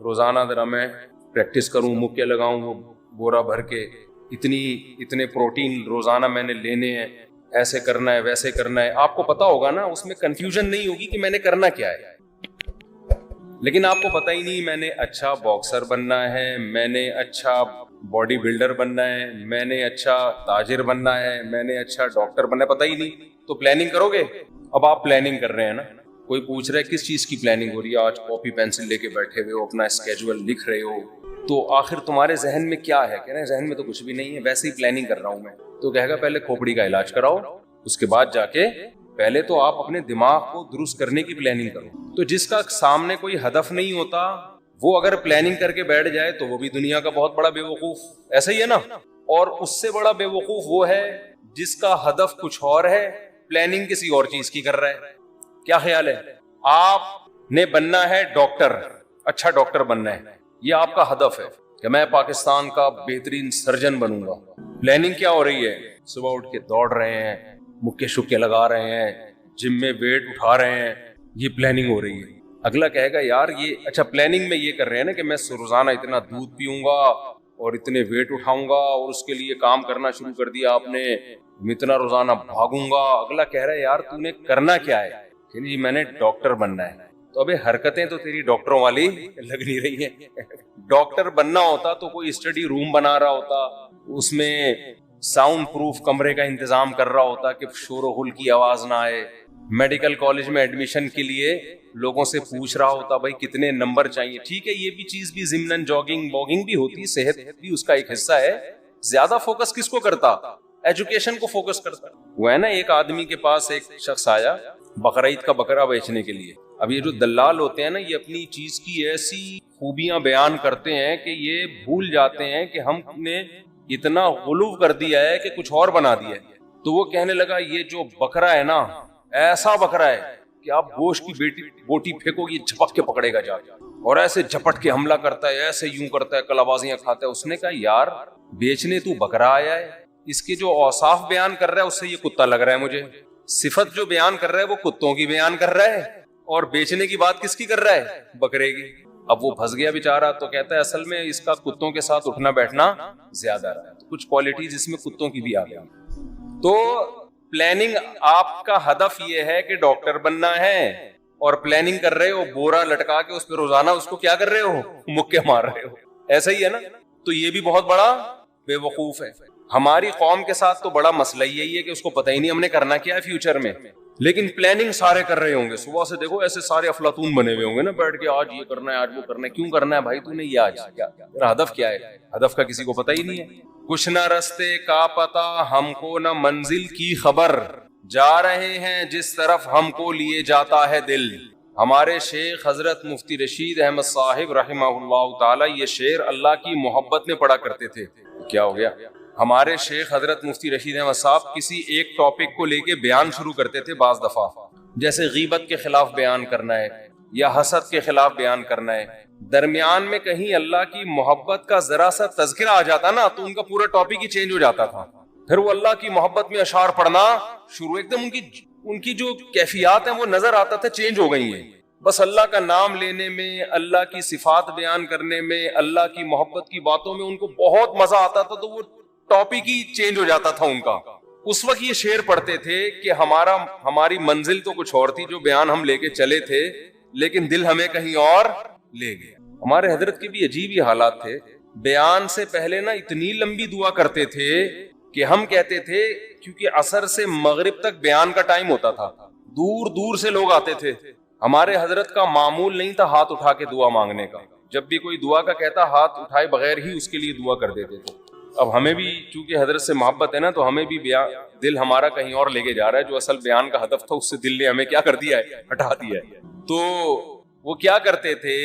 روزانہ ذرا میں پریکٹس کروں, مکے لگاؤں, وہ بورا بھر کے اتنے پروٹین روزانہ میں نے لینے ہیں, ایسے کرنا ہے ویسے کرنا ہے. آپ کو پتا ہوگا نا, اس میں کنفیوژن نہیں ہوگی کہ میں نے کرنا کیا ہے. لیکن آپ کو پتہ ہی نہیں میں نے اچھا باکسر بننا ہے, میں نے اچھا باڈی بلڈر بننا ہے, میں نے اچھا تاجر بننا ہے, میں نے اچھا ڈاکٹر بننا ہے, پتہ ہی نہیں. تو پلاننگ کرو گے. اب آپ پلاننگ کر رہے ہیں نا, کوئی پوچھ رہا ہے کس چیز کی پلاننگ ہو رہی ہے, آج کاپی پینسل لے کے بیٹھے ہوئے ہو, اپنا اسکیجول لکھ رہے ہو, تو آخر تمہارے ذہن میں کیا ہے؟ کہہ رہے ہیں ذہن میں تو کچھ بھی نہیں ہے, ویسے ہی پلاننگ کر رہا ہوں میں. تو کہے گا پہلے کھوپڑی کا علاج کراؤ, اس کے بعد جا کے پہلے تو آپ اپنے دماغ کو درست کرنے کی پلاننگ کرو. تو جس کا سامنے کوئی ہدف نہیں ہوتا, وہ اگر پلاننگ کر کے بیٹھ جائے تو وہ بھی دنیا کا بہت بڑا بے وقوف. ایسا ہی ہے نا. اور اس سے بڑا بے وقوف وہ ہے جس کا ہدف کچھ اور ہے, پلاننگ کسی اور چیز کی کر رہا ہے. کیا خیال ہے؟ آپ نے بننا ہے ڈاکٹر, اچھا ڈاکٹر بننا ہے, یہ آپ کا ہدف ہے کہ میں پاکستان کا بہترین سرجن بنوں گا. پلاننگ کیا ہو رہی ہے؟ صبح اٹھ کے دوڑ رہے ہیں, مکے شکے لگا رہے ہیں, جم میں ویٹ اٹھا رہے ہیں, یہ پلاننگ ہو رہی ہے. اگلا کہے گا یار یہ اچھا پلاننگ میں یہ کر رہے ہیں نا کہ میں روزانہ اتنا دودھ پیوں گا اور اتنے ویٹ اٹھاؤں گا, اور اس کے لیے کام کرنا شروع کر دیا آپ نے, اتنا روزانہ بھاگوں گا. اگلا کہہ رہا ہے یار تو نے کرنا کیا ہے؟ کہ جی میں نے ڈاکٹر بننا ہے. تو ابھی حرکتیں تو تیری ڈاکٹروں والی لگ نہیں رہی ہیں. ڈاکٹر بننا ہوتا تو کوئی اسٹڈی روم بنا رہا ہوتا, اس میں ساؤنڈ پروف کمرے کا انتظام کر رہا ہوتا کہ شور و غل کی آواز نہ آئے. میڈیکل کالج میں ایڈمیشن کے لیے لوگوں سے پوچھ رہا ہوتا بھائی کتنے نمبر چاہیے. ٹھیک ہے یہ بھی چیز بھی ضمناً جاگنگ واگنگ بھی ہوتی, صحت بھی اس کا ایک حصہ ہے. زیادہ فوکس کس کو کرتا؟ ایجوکیشن کو فوکس کرتا. وہ ہے نا ایک آدمی کے پاس ایک شخص آیا بقرعید کا بکرا بیچنے کے لیے. اب یہ جو دلال ہوتے ہیں نا, یہ اپنی چیز کی ایسی خوبیاں بیان کرتے ہیں کہ یہ بھول جاتے ہیں کہ ہم نے اتنا غلو کر دیا ہے کہ کچھ اور بنا دیا ہے. تو وہ کہنے لگا یہ جو بکرا ہے نا ایسا بکرا ہے کہ آپ گوشت کی بوٹی پھینکو یہ جھپک کے پکڑے گا جا, اور ایسے جھپٹ کے حملہ کرتا ہے, ایسے یوں کرتا ہے, کلابازیاں کھاتا ہے. اس نے کہا یار بیچنے تو بکرا آیا ہے, اس کے جو اوصاف بیان کر رہا ہے اس سے یہ کتا لگ رہا ہے مجھے. صفت جو بیان کر رہا ہے وہ کتوں کی بیان کر رہا ہے اور بیچنے کی بات کس کی کر رہا ہے؟ بکرے کی. اب وہ پھنس گیا بیچارہ, تو کہتا ہے اصل میں اس کا کتوں کے ساتھ اٹھنا بیٹھنا زیادہ رہا. تو کچھ کوالٹیز اس میں کتوں کی بھی آ گئی. تو پلاننگ آپ کا ہدف یہ ہے کہ ڈاکٹر بننا ہے اور پلاننگ کر رہے ہو بورا لٹکا کے اس پہ روزانہ اس کو کیا کر رہے ہو؟ مکے مار رہے ہو. ایسا ہی ہے نا. تو یہ بھی بہت بڑا بے وقوف ہے. ہماری قوم کے ساتھ تو بڑا مسئلہ یہی ہے کہ اس کو پتہ ہی نہیں ہم نے کرنا کیا ہے فیوچر میں, لیکن پلاننگ سارے کر رہے ہوں گے. صبح سے دیکھو ایسے سارے افلاطون بنے ہوئے ہوں گے نا, بیٹھ کے آج یہ کرنا ہے آج وہ کرنا ہے. کیوں کرنا ہے بھائی تو نے یہ آج کیا؟ ہدف کیا ہے؟ ہدف کا کسی کو پتہ ہی نہیں ہے. کچھ نہ رستے کا پتہ ہم کو نہ منزل کی خبر, جا رہے ہیں جس طرف ہم کو لیے جاتا ہے دل. ہمارے شیخ حضرت مفتی رشید احمد صاحب رحمہ اللہ تعالی یہ شعر اللہ کی محبت میں پڑھا کرتے تھے. کیا ہو گیا؟ ہمارے شیخ حضرت مفتی رشید احمد صاحب کسی ایک ٹاپک کو لے کے بیان شروع کرتے تھے بعض دفعہ, جیسے غیبت کے خلاف بیان کرنا ہے یا حسد کے خلاف بیان کرنا ہے. درمیان میں کہیں اللہ کی محبت کا ذرا سا تذکرہ آ جاتا نا تو ان کا پورا ٹاپک ہی چینج ہو جاتا تھا. پھر وہ اللہ کی محبت میں اشعار پڑھنا شروع, ایک دم ان کی جو کیفیات ہیں وہ نظر آتا تھا چینج ہو گئی ہیں. بس اللہ کا نام لینے میں, اللہ کی صفات بیان کرنے میں, اللہ کی محبت کی باتوں میں ان کو بہت مزہ آتا تھا, تو وہ ٹاپک ہی چینج ہو جاتا تھا ان کا. اس وقت یہ شعر پڑھتے تھے کہ ہماری منزل تو کچھ اور تھی, جو بیان ہم لے کے چلے تھے, لیکن دل ہمیں کہیں اور لے گیا. ہمارے حضرت کے بھی عجیب ہی حالات تھے. بیان سے پہلے نا اتنی لمبی دعا کرتے تھے کہ ہم کہتے تھے, کیونکہ عصر سے مغرب تک بیان کا ٹائم ہوتا تھا, دور دور سے لوگ آتے تھے. ہمارے حضرت کا معمول نہیں تھا ہاتھ اٹھا کے دعا مانگنے کا. جب بھی کوئی دعا کا کہتا ہاتھ اٹھائے بغیر ہی اس کے لیے دعا کر دیتے تھے. اب ہمیں بھی چونکہ حضرت سے محبت ہے نا, تو ہمیں بھی دل ہمارا کہیں اور لے کے جا رہا ہے. جو اصل بیان کا ہدف تھا اس سے دل نے ہمیں کیا کر دیا ہے؟ ہٹا دیا ہے. تو وہ کیا کرتے تھے,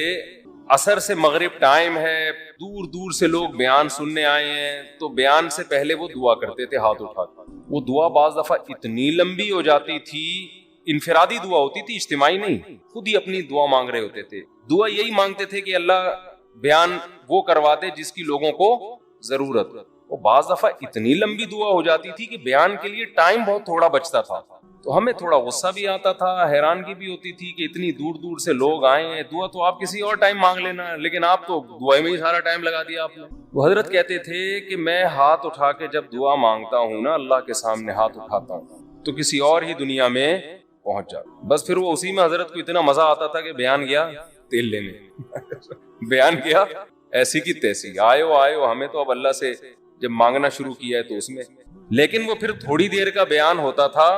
عصر سے مغرب ٹائم ہے, دور دور سے لوگ بیان سننے آئے ہیں, تو بیان سے پہلے وہ دعا کرتے تھے ہاتھ اٹھا کر. وہ دعا بعض دفعہ اتنی لمبی ہو جاتی تھی, انفرادی دعا ہوتی تھی, اجتماعی نہیں, خود ہی اپنی دعا مانگ رہے ہوتے تھے. دعا یہی مانگتے تھے کہ اللہ بیان وہ کروا دے جس کی لوگوں کو ضرورت. وہ بعض دفعہ اتنی لمبی دعا ہو جاتی تھی کہ بیان کے لیے ٹائم بہت تھوڑا بچتا تھا. تو ہمیں تھوڑا غصہ بھی آتا تھا, حیرانگی بھی ہوتی تھی کہ اتنی دور دور سے لوگ آئے ہیں, دعا تو آپ کسی اور ٹائم مانگ لینا, لیکن آپ تو دعا میں ہی سارا ٹائم لگا دیا آپ نے. وہ حضرت کہتے تھے کہ میں ہاتھ اٹھا کے جب دعا مانگتا ہوں نا, اللہ کے سامنے ہاتھ اٹھاتا ہوں, تو کسی اور ہی دنیا میں پہنچ جاتا. بس پھر وہ اسی میں حضرت کو اتنا مزہ آتا تھا کہ بیان گیا تیل لینے, بیان کیا ایسی کی تیسی, آئے ہمیں تو اب اللہ سے جب مانگنا شروع کیا ہے تو اس میں. لیکن وہ پھر تھوڑی دیر کا بیان ہوتا تھا,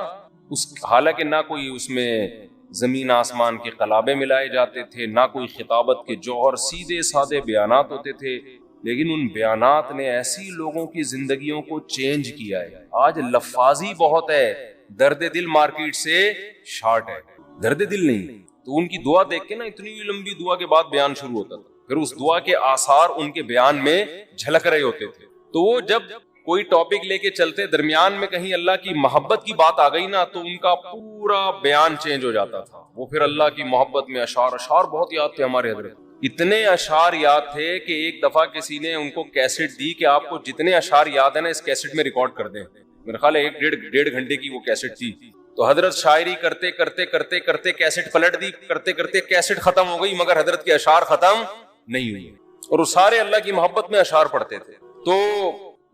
حالانکہ نہ کوئی اس میں زمین آسمان کے قلابے ملائے جاتے تھے, نہ کوئی خطابت کے جوہر, سیدھے سادے بیانات ہوتے تھے. لیکن ان بیانات نے ایسی لوگوں کی زندگیوں کو چینج کیا ہے. آج لفاظی بہت ہے, درد دل مارکیٹ سے شارٹ ہے, درد دل نہیں. تو ان کی دعا دیکھ کے نا, اتنی لمبی دعا کے بعد بیان شروع ہوتا تھا, پھر اس دعا کے آثار ان کے بیان میں جھلک رہے ہوتے تھے. تو وہ جب کوئی ٹاپک لے کے چلتے, درمیان میں کہیں اللہ کی محبت کی بات آ گئی نا, تو ان کا پورا بیان چینج ہو جاتا تھا. وہ پھر اللہ کی محبت میں اشعار بہت یاد تھے ہمارے حضرت. اتنے اشعار یاد تھے کہ ایک دفعہ کسی نے ان کو کیسٹ دی کہ آپ کو جتنے اشعار یاد ہیں نا اس کیسٹ میں ریکارڈ کر دیں. میرا خیال ہے 1.5 گھنٹے کی وہ کیسٹ تھی. تو حضرت شاعری کرتے کرتے کرتے کرتے کیسٹ پلٹ دی, کرتے کرتے کیسٹ ختم ہو گئی, مگر حضرت کے اشعار ختم نہیں ہوئے. اور وہ سارے اللہ کی محبت میں اشعار پڑھتے تھے. تو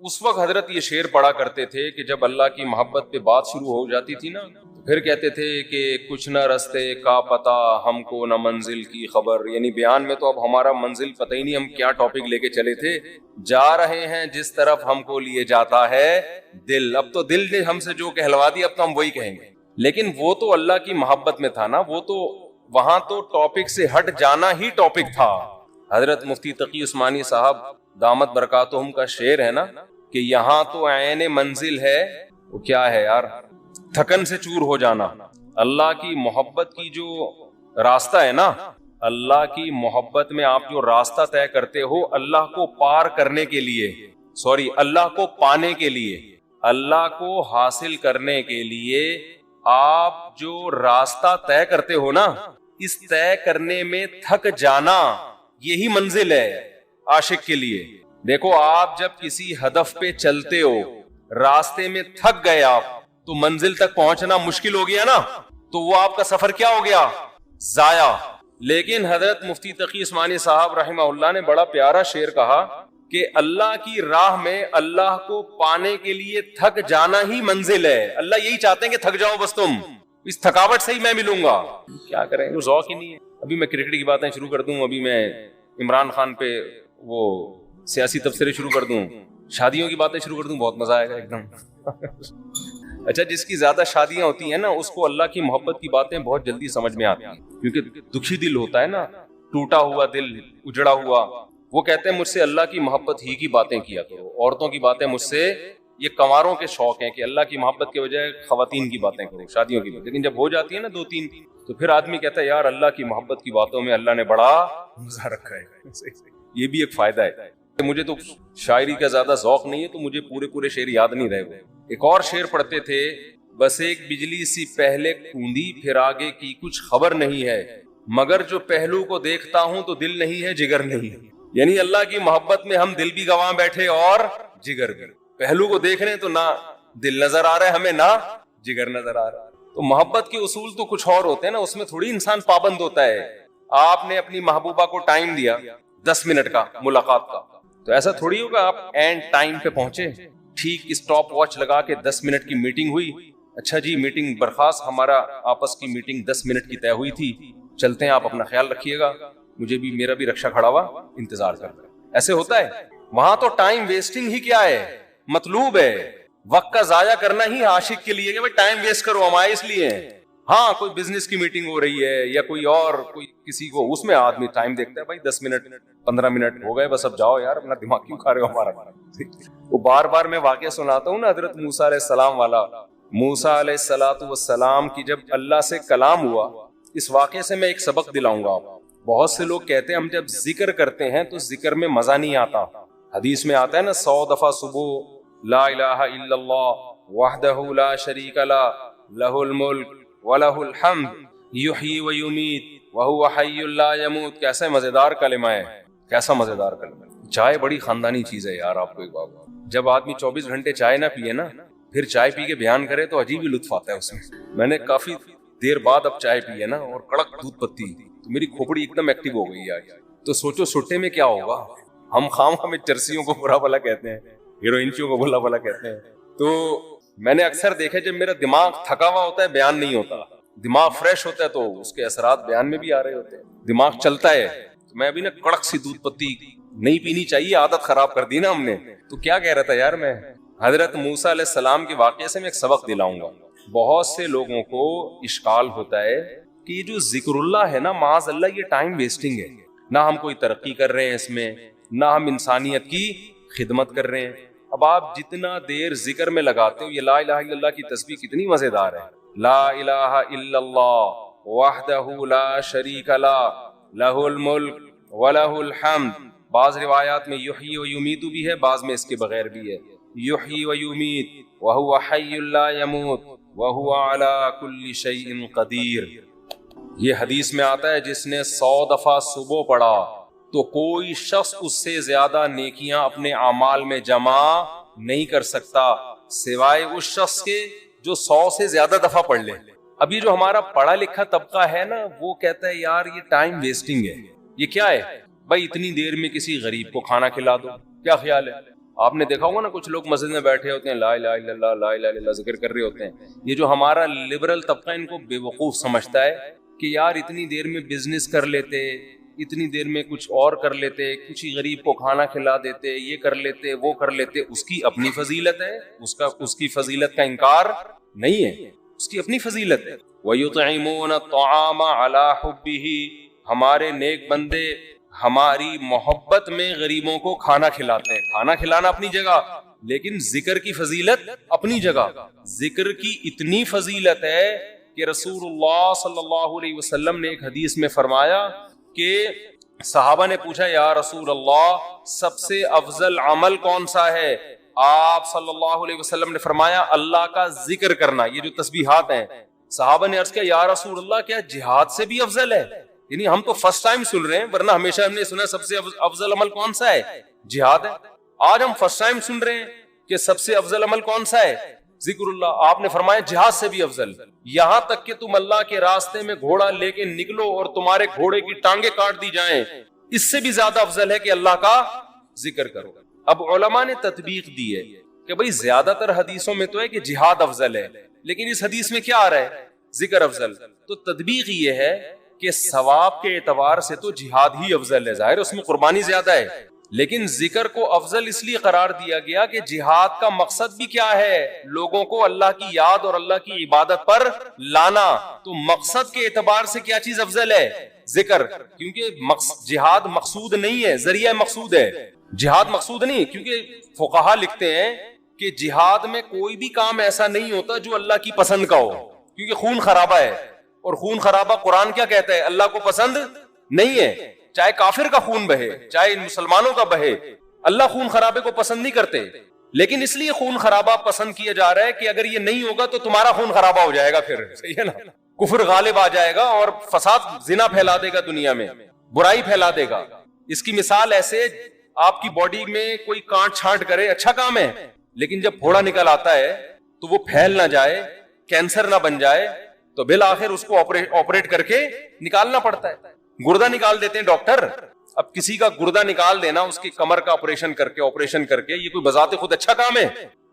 اس وقت حضرت یہ شعر پڑھا کرتے تھے کہ جب اللہ کی محبت پہ بات شروع ہو جاتی تھی نا, پھر کہتے تھے کہ کچھ نہ رستے کا پتہ ہم کو نہ منزل کی خبر. یعنی بیان میں تو اب ہمارا منزل پتہ ہی نہیں, ہم کیا ٹاپک لے کے چلے تھے. جا رہے ہیں جس طرف ہم کو لیے جاتا ہے دل. اب تو دل نے ہم سے جو کہلوا دی, اب تو ہم وہی کہیں گے. لیکن وہ تو اللہ کی محبت میں تھا نا, وہ تو وہاں تو ٹاپک سے ہٹ جانا ہی ٹاپک تھا. حضرت مفتی تقی عثمانی صاحب دامت برکاتہم کا شعر ہے نا کہ یہاں تو عین منزل ہے, وہ کیا ہے یار, تھکن سے چور ہو جانا. اللہ کی محبت کی جو راستہ ہے نا, اللہ کی محبت میں آپ جو راستہ طے کرتے ہو اللہ کو پار کرنے کے لیے, اللہ کو پانے کے لیے, اللہ کو حاصل کرنے کے لیے آپ جو راستہ طے کرتے ہو نا, اس طے کرنے میں تھک جانا یہی منزل ہے عاشق کے لیے. دیکھو آپ جب کسی ہدف پہ چلتے ہو, راستے میں تھک گئے آپ, تو منزل تک پہنچنا مشکل ہو گیا نا, تو وہ آپ کا سفر کیا ہو گیا, ضائع. لیکن حضرت مفتی تقی عثمانی صاحب رحمہ اللہ نے بڑا پیارا شعر کہا کہ اللہ کی راہ میں اللہ کو پانے کے لیے تھک جانا ہی منزل ہے. اللہ یہی چاہتے ہیں کہ تھک جاؤ بس, تم اس تھکاوٹ سے ہی میں ملوں گا. کیا کریں, وہ ذوق ہی نہیں ہے. ابھی میں کرکٹ کی باتیں شروع کر دوں, ابھی میں عمران خان پہ وہ سیاسی تبصرے شروع کر دوں, شادیوں کی باتیں شروع کر دوں, بہت مزہ آئے گا ایک دم. اچھا, جس کی زیادہ شادیاں ہوتی ہیں نا, اس کو اللہ کی محبت کی باتیں بہت جلدی سمجھ میں آتی ہیں, کیونکہ دکھی دل ہوتا ہے نا, ٹوٹا ہوا دل, اجڑا ہوا. وہ کہتے ہیں مجھ سے اللہ کی محبت ہی کی باتیں کیا کرو, عورتوں کی باتیں مجھ سے, یہ کنواروں کے شوق ہیں کہ اللہ کی محبت کے بجائے خواتین کی باتیں کرو, شادیوں کی باتیں. لیکن جب ہو جاتی ہے نا 2-3, تو پھر آدمی کہتا ہے یار اللہ کی محبت کی باتوں میں اللہ نے بڑا مزہ رکھا ہے. یہ بھی ایک فائدہ ہے. مجھے تو شاعری کا زیادہ ذوق نہیں ہے, تو مجھے پورے شعر یاد نہیں رہے. ایک اور شعر پڑھتے تھے, بس ایک بجلی سی پہلے کوندی, پھر آگے کی کچھ خبر نہیں ہے, مگر جو پہلو کو دیکھتا ہوں تو دل نہیں ہے جگر نہیں ہے. یعنی اللہ کی محبت میں ہم دل بھی گواں بیٹھے اور جگر بھی. پہلو کو دیکھ رہے ہیں تو نہ دل نظر آ رہا ہے ہمیں, نہ جگر نظر آ رہا ہے. تو محبت کے اصول تو کچھ اور ہوتے ہیں نا, اس میں تھوڑی انسان پابند ہوتا ہے. آپ نے اپنی محبوبہ کو ٹائم دیا 10 منٹ کا ملاقات کا, تو ایسا تھوڑی ہوگا آپ اینڈ ٹائم پہ پہنچے, ٹھیک اسٹاپ واچ لگا کے 10 منٹ کی میٹنگ ہوئی, اچھا جی میٹنگ برخاست, ہمارا آپس کی میٹنگ 10 منٹ کی طے ہوئی تھی, چلتے ہیں, آپ اپنا خیال رکھیے گا, مجھے بھی, میرا بھی رکشا کھڑا ہوا انتظار کر رہا ہے. ایسے ہوتا ہے وہاں. تو ٹائم ویسٹنگ ہی کیا ہے, مطلوب ہے. وقت کا ضائع کرنا ہی عاشق کے لیے کہ بھائی ٹائم ویسٹ کرو, ہم آئے اس لیے ہیں. ہاں کوئی بزنس کی میٹنگ ہو رہی ہے یا کوئی اور کوئی کسی کو, اس میں آدمی ٹائم دیکھتا ہے, بھائی 10 منٹ 15 منٹ ہو گئے, بس اب جاؤ یار, اپنا دماغ کیوں کھا رہے ہو ہمارا. وہ بار بار میں واقعہ سناتا ہوں نا حضرت موسیٰ علیہ السلام والا. موسیٰ علیہ السلام کی جب اللہ سے کلام ہوا, اس واقعے سے میں ایک سبق دلاؤں گا آپ. بہت سے لوگ کہتے ہیں ہم جب ذکر کرتے ہیں تو ذکر میں مزہ نہیں آتا. حدیث میں آتا ہے نا 100 دفعہ صبح لا الہ الا اللہ وحدہ لا شریک لہ لہ الملک ولہ الحمد یحیی و یمیت وہو حی لا یموت. کیسا مزیدار کلمہ ہے, کیسا مزیدار کلمہ ہے. چائے بڑی خاندانی چیز ہے یار. آپ کو ایک بات, جب آدمی 24 گھنٹے چائے نہ پیے نا, پھر چائے پی کے بیان کرے تو عجیب ہی لطف آتا ہے اس میں. میں نے کافی دیر بعد اب چائے پی ہے نا, اور کڑک دودھ پتی, تو میری کھوپڑی ایک دم ایکٹیو ہو گئی آج. تو سوچو سٹے میں کیا ہوگا. ہم خام ہمیں چرسیوں کو برا بھلا کہتے ہیں, ہیروئنچیوں کو برا بھلا کہتے ہیں. تو میں نے اکثر دیکھا جب میرا دماغ تھکا ہوا ہوتا ہے بیان نہیں ہوتا, دماغ فریش ہوتا ہے تو اس کے اثرات بیان میں بھی آ رہے ہوتے ہیں. دماغ چلتا ہے. میں ابھی نا کڑک سی دودھ پتی نہیں پینی چاہیے, عادت خراب کر دی نا ہم نے. تو کیا کہہ رہا تھا یار میں, حضرت موسیٰ علیہ السلام کے واقعے سے میں ایک سبق دلاؤں گا. بہت سے لوگوں کو اشکال ہوتا ہے کہ یہ جو ذکر اللہ ہے نا, معاذ اللہ یہ ٹائم ویسٹنگ ہے. نہ ہم کوئی ترقی کر رہے ہیں اس میں, نہ ہم انسانیت کی خدمت کر رہے ہیں. اب آپ جتنا دیر ذکر میں لگاتے ہو, یہ لا الہ الا اللہ کی تسبیح کتنی مزیدار ہے. لا الہ الا اللہ وحدہ لا شریک لہ لہ الملک ولہ الحمد. بعض روایات میں یحیی و یمیت بھی ہے, بعض میں اس کے بغیر بھی ہے. یحیی و یمیت وہو حی لا یموت وہو علی کل شیء قدیر. یہ حدیث میں آتا ہے جس نے 100 دفعہ صبح پڑھا تو کوئی شخص اس سے زیادہ نیکیاں اپنے اعمال میں جمع نہیں کر سکتا سوائے اس شخص کے جو 100 سے زیادہ دفعہ پڑھ لے. ابھی جو ہمارا پڑھا لکھا طبقہ ہے نا, وہ کہتا ہے یار یہ ٹائم ویسٹنگ ہے. یہ کیا ہے بھائی, اتنی دیر میں کسی غریب کو کھانا کھلا دو, کیا خیال ہے. آپ نے دیکھا ہوگا نا کچھ لوگ مسجد میں بیٹھے ہوتے ہیں, لا الہ الا اللہ لا الہ الا اللہ ذکر کر رہے ہوتے ہیں. یہ جو ہمارا لبرل طبقہ ان کو بے وقوف سمجھتا ہے کہ یار اتنی دیر میں بزنس کر لیتے, اتنی دیر میں کچھ اور کر لیتے, کسی غریب کو کھانا کھلا دیتے, یہ کر لیتے وہ کر لیتے. اس کی اپنی فضیلت ہے, اس کی فضیلت کا انکار نہیں ہے, اس کی اپنی فضیلت ہے. وَيُطْعِمُونَ الطَّعَامَ عَلَى حُبِّهِ. ہمارے نیک بندے ہماری محبت میں غریبوں کو کھانا کھلاتے ہیں. کھانا کھلانا اپنی جگہ, لیکن ذکر کی فضیلت اپنی جگہ. ذکر کی اتنی فضیلت ہے کہ رسول اللہ صلی اللہ علیہ وسلم نے ایک حدیث میں فرمایا کہ صحابہ نے پوچھا یا رسول اللہ سب سے افضل عمل کون سا ہے. آپ صلی اللہ علیہ وسلم نے فرمایا اللہ کا ذکر کرنا, یہ جو تسبیحات ہیں. صحابہ نے عرض کیا یا رسول اللہ کیا جہاد سے بھی افضل ہے. یعنی ہم تو فرسٹ ٹائم سن رہے ہیں, ورنہ ہمیشہ ہم نے سنا سب سے افضل عمل کون سا ہے, جہاد ہے. آج ہم فرسٹ ٹائم سن رہے ہیں کہ سب سے افضل عمل کون سا ہے, ذکر اللہ، آپ نے فرمایا جہاد سے بھی افضل، یہاں تک کہ تم اللہ کے راستے میں گھوڑا لے کے نکلو اور تمہارے گھوڑے کی ٹانگیں کاٹ دی جائیں، اس سے بھی زیادہ افضل ہے کہ اللہ کا ذکر کرو۔ اب علماء نے تطبیق دی ہے کہ بھئی زیادہ تر حدیثوں میں تو ہے کہ جہاد افضل ہے، لیکن اس حدیث میں کیا آ رہا ہے؟ ذکر افضل۔ تو تطبیق یہ ہے کہ ثواب کے اعتبار سے تو جہاد ہی افضل ہے، ظاہر اس میں قربانی زیادہ ہے، لیکن ذکر کو افضل اس لیے قرار دیا گیا کہ جہاد کا مقصد بھی کیا ہے؟ لوگوں کو اللہ کی یاد اور اللہ کی عبادت پر لانا۔ تو مقصد کے اعتبار سے کیا چیز افضل ہے؟ ذکر، کیونکہ جہاد مقصود نہیں ہے، ذریعہ مقصود ہے، جہاد مقصود نہیں، کیونکہ فقہا لکھتے ہیں کہ جہاد میں کوئی بھی کام ایسا نہیں ہوتا جو اللہ کی پسند کا ہو، کیونکہ خون خرابہ ہے، اور خون خرابہ قرآن کیا کہتا ہے؟ اللہ کو پسند نہیں ہے، چاہے کافر کا خون بہے چاہے مسلمانوں کا بہے، اللہ خون خرابے کو پسند نہیں کرتے، لیکن اس لیے خون خرابہ پسند کیا جا رہا ہے کہ اگر یہ نہیں ہوگا تو تمہارا خون خرابہ ہو جائے گا، پھر صحیح ہے نا، کفر غالب آ جائے گا اور فساد، زنا پھیلا دے گا، دنیا میں برائی پھیلا دے گا۔ اس کی مثال ایسے، آپ کی باڈی میں کوئی کانٹ چھانٹ کرے اچھا کام ہے، لیکن جب پھوڑا نکل آتا ہے تو وہ پھیل نہ جائے، کینسر نہ بن جائے، تو بالآخر اس کو آپریٹ کر کے نکالنا پڑتا ہے۔ گردہ نکال دیتے ہیں ڈاکٹر، اب کسی کا گردہ نکال دینا، اس کی کمر کا آپریشن کر کے، یہ کوئی بذات خود اچھا کام ہے؟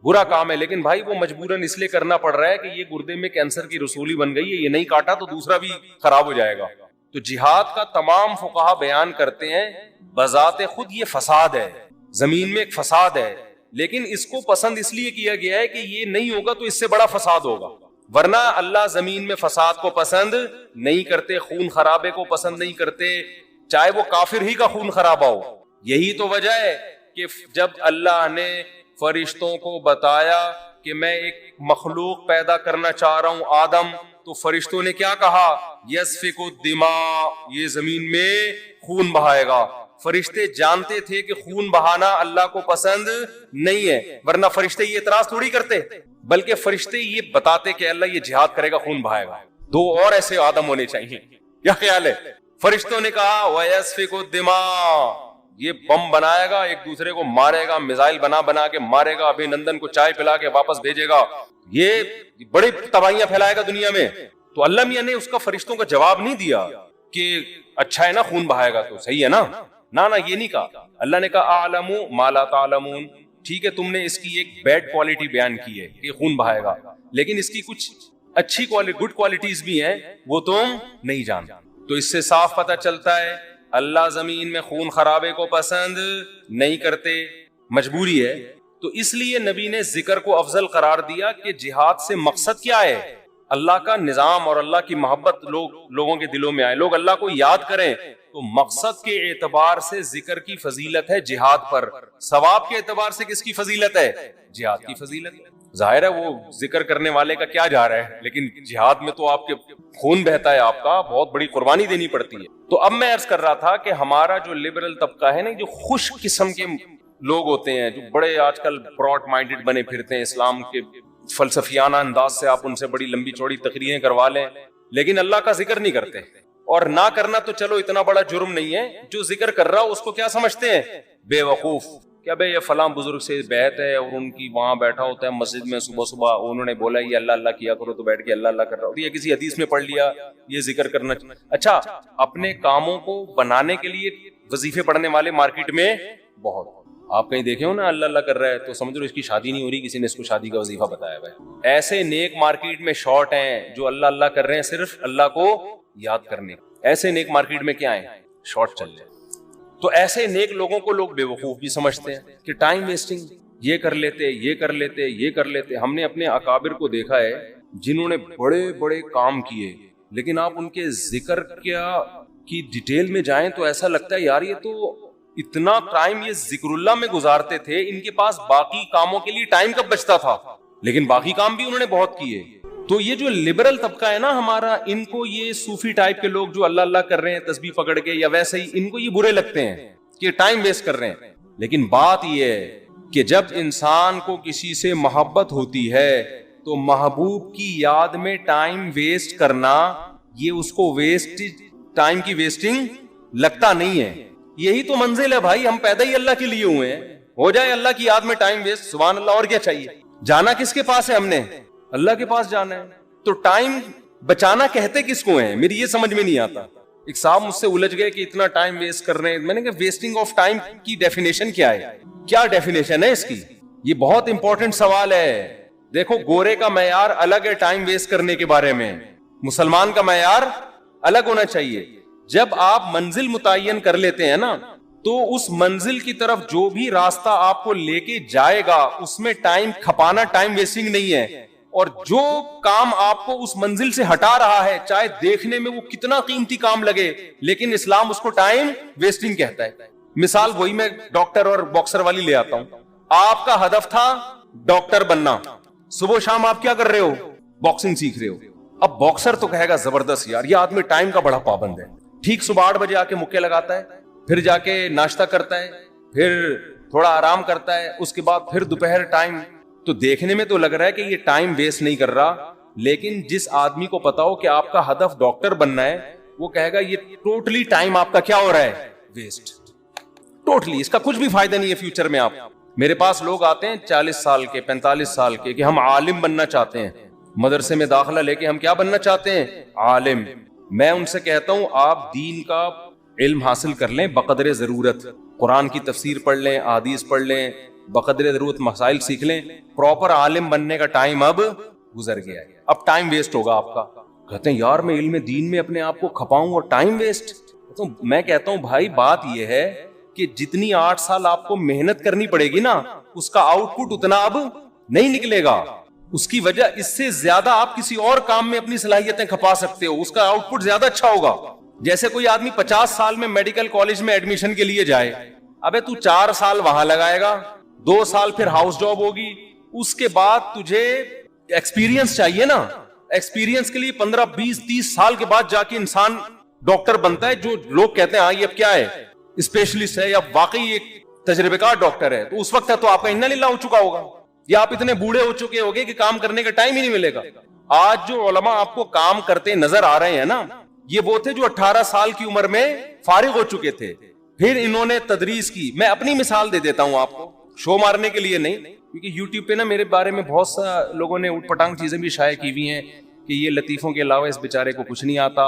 برا کام ہے، لیکن بھائی وہ مجبوراً اس لیے کرنا پڑ رہا ہے کہ یہ گردے میں کینسر کی رسولی بن گئی ہے، یہ نہیں کاٹا تو دوسرا بھی خراب ہو جائے گا۔ تو جہاد کا تمام فقہا بیان کرتے ہیں بذات خود یہ فساد ہے، زمین میں ایک فساد ہے، لیکن اس کو پسند اس لیے کیا گیا ہے کہ یہ نہیں ہوگا تو اس سے بڑا فساد ہوگا، ورنہ اللہ زمین میں فساد کو پسند نہیں کرتے، خون خرابے کو پسند نہیں کرتے، چاہے وہ کافر ہی کا خون خرابہ ہو۔ یہی تو وجہ ہے کہ جب اللہ نے فرشتوں کو بتایا کہ میں ایک مخلوق پیدا کرنا چاہ رہا ہوں، آدم، تو فرشتوں نے کیا کہا؟ یسفک الدماء، یہ زمین میں خون بہائے گا۔ فرشتے جانتے تھے کہ خون بہانا اللہ کو پسند نہیں ہے، ورنہ فرشتے یہ اعتراض تھوڑی کرتے، بلکہ فرشتے یہ بتاتے کہ اللہ یہ جہاد کرے گا، خون بہائے گا، دو اور ایسے آدم ہونے چاہیے۔ کیا خیال ہے؟ فرشتوں نے کہا وَيَسْفِكُ الدِّمَاء، یہ بم بنائے گا، ایک دوسرے کو مارے گا، میزائل بنا کے مارے گا، ابھی نندن کو چائے پلا کے واپس بھیجے گا، یہ بڑی تباہیاں پھیلائے گا دنیا میں۔ تو اللہ میاں نے اس کا فرشتوں کا جواب نہیں دیا کہ اچھا ہے نا خون بہائے گا تو صحیح ہے نا، نہ یہ نہیں کہا۔ اللہ نے کہا اعلم ما لا تعلمون، ٹھیک ہے تم نے اس کی ایک بیڈ کوالٹی بیان کی ہے کہ خون بہائے گا، لیکن اس کی کچھ اچھی گڈ کوالٹیز بھی ہیں وہ تم نہیں جانتے۔ تو اس سے صاف پتہ چلتا ہے اللہ زمین میں خون خرابے کو پسند نہیں کرتے، مجبوری ہے۔ تو اس لیے نبی نے ذکر کو افضل قرار دیا کہ جہاد سے مقصد کیا ہے؟ اللہ کا نظام اور اللہ کی محبت لوگوں کے دلوں میں آئے، لوگ اللہ کو یاد کریں۔ تو مقصد کے اعتبار سے ذکر کی فضیلت ہے جہاد پر، ثواب کے اعتبار سے کس کی فضیلت ہے؟ جہاد کی فضیلت ہے۔ ظاہر ہے وہ ذکر کرنے والے کا کیا جا رہا ہے، لیکن جہاد میں تو آپ کے خون بہتا ہے، آپ کا بہت بڑی قربانی دینی پڑتی ہے۔ تو اب میں عرض کر رہا تھا کہ ہمارا جو لبرل طبقہ ہے نا، جو خوش قسم کے لوگ ہوتے ہیں، جو بڑے آج کل براڈ مائنڈڈ بنے پھرتے ہیں، اسلام کے فلسفیانہ انداز سے آپ ان سے بڑی لمبی چوڑی تقریریں کروا لیں، لیکن اللہ کا ذکر نہیں کرتے، اور نہ کرنا تو چلو اتنا بڑا جرم نہیں ہے، جو ذکر کر رہا اس کو کیا سمجھتے ہیں؟ بے وقوف، کیا بھائی یہ فلاں بزرگ سے بیعت ہے اور ان کی وہاں بیٹھا ہوتا ہے مسجد میں، صبح صبح انہوں نے بولا یہ اللہ اللہ کیا کرو تو بیٹھ کے اللہ اللہ کر رہا ہو، یہ کسی حدیث میں پڑھ لیا یہ ذکر کرنا۔ اچھا، اپنے کاموں کو بنانے کے لیے وظیفے پڑھنے والے مارکیٹ میں بہت، آپ کہیں دیکھے ہو نا اللہ اللہ کر رہا ہے تو سمجھ لو اس کی شادی نہیں ہو رہی، کسی نے اس کو شادی کا وظیفہ بتایا ہوا ہے۔ ایسے نیک مارکیٹ میں شارٹ ہیں جو اللہ اللہ کر رہے ہیں صرف اللہ کو یاد کرنے، ایسے نیک مارکیٹ میں کیا ہیں؟ شارٹ چل رہے۔ تو ایسے نیک لوگوں کو لوگ بے وقوف بھی سمجھتے ہیں کہ ٹائم ویسٹنگ، یہ کر لیتے یہ کر لیتے یہ کر لیتے۔ ہم نے اپنے اکابر کو دیکھا ہے جنہوں نے بڑے بڑے کام کیے، لیکن آپ ان کے ذکر کی ڈیٹیل میں جائیں تو ایسا لگتا ہے یار یہ تو اتنا ٹائم یہ ذکر اللہ میں گزارتے تھے، ان کے پاس باقی کاموں کے لیے ٹائم کب بچتا تھا، لیکن باقی کام بھی انہوں نے بہت کیے۔ تو یہ جو لبرل طبقہ ہے نا ہمارا، ان کو یہ صوفی ٹائپ کے لوگ جو اللہ اللہ کر رہے ہیں تسبیح پکڑ کے یا ویسے ہی، ان کو یہ برے لگتے ہیں کہ ٹائم ویسٹ کر رہے ہیں۔ لیکن بات یہ ہے کہ جب انسان کو کسی سے محبت ہوتی ہے تو محبوب کی یاد میں ٹائم ویسٹ کرنا، یہ اس کو ٹائم کی ویسٹنگ لگتا نہیں ہے۔ یہی تو منزل ہے بھائی، ہم پیدا ہی اللہ کے لیے ہوئے ہیں، ہو جائے اللہ کی یاد میں ٹائم ویسٹ، سبحان اللہ، اور کیا چاہیے۔ جانا کس کے پاس ہے؟ ہم نے اللہ کے پاس جانا ہے. تو ٹائم بچانا کہتے کس کو ہیں؟ میری یہ سمجھ میں نہیں آتا. ایک صاحب مجھ سے الجھ گئے کہ اتنا ٹائم ویسٹ کر رہے ہیں. میں نے کہا ویسٹنگ آف ٹائم کی ڈیفینیشن کیا ہے؟ کیا ڈیفینیشن ہے اس کی؟ یہ بہت امپورٹنٹ سوال ہے. دیکھو گورے کا معیار الگ ہے ٹائم ویسٹ کرنے کے بارے میں, مسلمان کا معیار الگ ہونا چاہیے. جب آپ منزل متعین کر لیتے ہیں نا, تو اس منزل کی طرف جو بھی راستہ آپ کو لے کے جائے گا اس میں ٹائم کھپانا ٹائم ویسٹنگ نہیں ہے. اور جو کام آپ کو اس منزل سے ہٹا رہا ہے, چاہے دیکھنے میں وہ کتنا قیمتی کام لگے, لیکن اسلام اس کو ٹائم ویسٹنگ کہتا ہے. مثال وہی میں ڈاکٹر اور باکسر والی لے آتا ہوں. آپ کا ہدف تھا ڈاکٹر بننا, صبح شام آپ کیا کر رہے ہو؟ باکسنگ سیکھ رہے ہو. اب باکسر تو کہے گا زبردست یار, یہ آدمی ٹائم کا بڑا پابند ہے. ٹھیک صبح 8 بجے آ کے مکے لگاتا ہے, پھر جا کے ناشتہ کرتا ہے, پھر تھوڑا آرام کرتا ہے, اس کے بعد پھر دوپہر ٹائم. تو دیکھنے میں تو لگ رہا ہے کہ یہ ٹائم ویسٹ نہیں کر رہا, لیکن جس آدمی کو پتا ہو کہ آپ کا ہدف ڈاکٹر بننا ہے, وہ کہے گا یہ ٹوٹلی ٹائم آپ کا کیا ہو رہا ہے؟ ویسٹ. ٹوٹلی, اس کا کچھ بھی فائدہ نہیں ہے فیوچر میں. آپ میرے پاس لوگ آتے ہیں 40 سال کے 45 سال کے کہ ہم عالم بننا چاہتے ہیں, مدرسے میں داخلہ لے کے ہم کیا بننا چاہتے ہیں؟ عالم. میں ان سے کہتا ہوں آپ دین کا علم حاصل کر لیں بقدر ضرورت, قرآن کی تفسیر پڑھ لیں, احادیث پڑھ لیں, بقدر ضرورت مسائل سیکھ لیں. پراپر عالم بننے کا ٹائم اب گزر گیا ہے, اب ٹائم ویسٹ ہوگا آپ کا. کہتے ہیں یار میں علم دین میں اپنے آپ کو کھپاؤں اور ٹائم ویسٹ. تو میں کہتا ہوں بھائی بات یہ ہے کہ جتنی 8 سال آپ کو محنت کرنی پڑے گی نا, اس کا آؤٹ پٹ اتنا اب نہیں نکلے گا. اس کی وجہ اس سے زیادہ آپ کسی اور کام میں اپنی صلاحیتیں کھپا سکتے ہو, اس کا آؤٹ پٹ زیادہ اچھا ہوگا. جیسے کوئی آدمی 50 سال میں میڈیکل کالج میں ایڈمیشن کے لیے جائے, ابے تو 4 سال وہاں لگائے گا, 2 سال پھر ہاؤس جاب ہوگی, اس کے بعد تجھے ایکسپیرینس چاہیے نا. ایکسپیرینس کے لیے 15 20 30 سال کے بعد جا کے انسان ڈاکٹر بنتا ہے, جو لوگ کہتے ہیں ہاں یہ اب کیا ہے, اسپیشلسٹ ہے یا واقعی ایک تجربے کار ڈاکٹر ہے. تو اس وقت تو آپ کا انا للہ ہو چکا ہوگا, یا آپ اتنے بوڑھے ہو چکے ہوگے کہ کام کرنے کا ٹائم ہی نہیں ملے گا. آج جو علماء آپ کو کام کرتے نظر آ رہے ہیں نا, یہ وہ تھے جو 18 سال کی عمر میں فارغ ہو چکے تھے, پھر انہوں نے تدریس کی. میں اپنی مثال دے دیتا ہوں آپ کو, شو مارنے کے لیے نہیں, کیونکہ یوٹیوب پہ نا میرے بارے میں بہت سا لوگوں نے اوٹ پٹانگ چیزیں بھی شائع کی ہوئی ہیں کہ یہ لطیفوں کے علاوہ اس بیچارے کو کچھ نہیں آتا,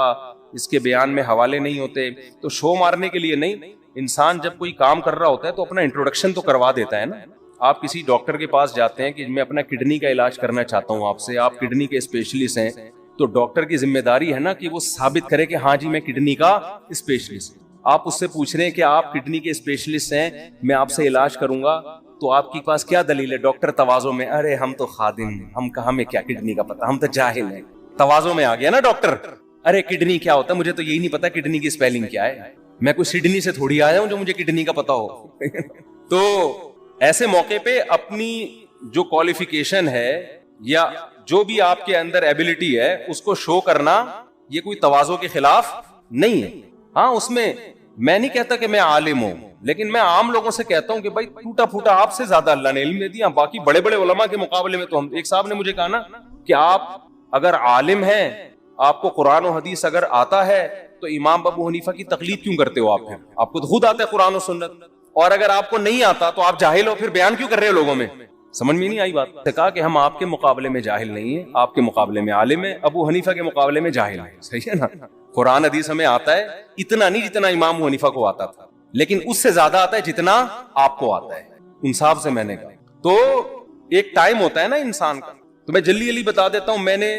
اس کے بیان میں حوالے نہیں ہوتے. تو شو مارنے کے لیے نہیں, انسان جب کوئی کام کر رہا ہوتا ہے تو اپنا انٹروڈکشن تو کروا دیتا ہے نا. آپ کسی ڈاکٹر کے پاس جاتے ہیں کہ میں اپنا کڈنی کا علاج کرنا چاہتا ہوں آپ سے, آپ کڈنی کے اسپیشلسٹ ہیں, تو ڈاکٹر کی ذمہ داری ہے نا کہ وہ ثابت کرے کہ ہاں جی میں کڈنی کا اسپیشلسٹ. آپ اس سے پوچھ رہے ہیں کہ آپ کڈنی کے اسپیشلسٹ ہیں, میں آپ سے علاج کروں گا, تو آپ کے پاس کیا دلیل ہے؟ ڈاکٹر تواضع میں, ارے ہم تو خادم ہیں, ہم کہاں میں کیا کڈنی کا پتا, ہم تو جاہل ہیں. تواضع میں آ گیا نا ڈاکٹر, ارے کڈنی کیا ہوتا ہے, مجھے تو یہی نہیں پتا کڈنی کی اسپیلنگ کیا ہے, میں کوئی سڈنی سے تھوڑی آیا ہوں جو مجھے کڈنی کا پتا ہو. تو ایسے موقع پہ اپنی جو کوالیفیکیشن ہے یا جو بھی آپ کے اندر ایبلٹی ہے اس کو شو کرنا, یہ کوئی تواضع کے خلاف نہیں ہے. ہاں اس میں میں نہیں کہتا کہ میں عالم ہوں, لیکن میں عام لوگوں سے کہتا ہوں کہ بھائی ٹوٹا پھوٹا آپ سے زیادہ اللہ نے علم دے دیا, باقی بڑے بڑے علماء کے مقابلے میں تو ہم. ایک صاحب نے مجھے کہا نا کہ آپ اگر عالم ہیں, آپ کو قرآن و حدیث اگر آتا ہے, تو امام ابو حنیفہ کی تقلید کیوں کرتے ہو آپ؟ پھر آپ کو تو خود آتا ہے قرآن و سنت, اور اگر آپ کو نہیں آتا تو آپ جاہل ہو, پھر بیان کیوں کر رہے ہو لوگوں میں؟ سمجھ میں نہیں آئی بات. کہا کہ ہم آپ کے مقابلے میں جاہل نہیں ہیں, آپ کے مقابلے میں عالم ہیں, ابو حنیفہ کے مقابلے میں جاہل ہیں. صحیح ہے نا؟ قرآن حدیث ہمیں آتا ہے, اتنا نہیں جتنا امام ابو حنیفہ کو آتا تھا, لیکن اس سے زیادہ آتا ہے جتنا آپ کو آتا ہے. انصاف سے میں نے کہا. تو ایک ٹائم ہوتا ہے نا انسان کا. تو میں جلدی جلدی بتا دیتا ہوں, میں نے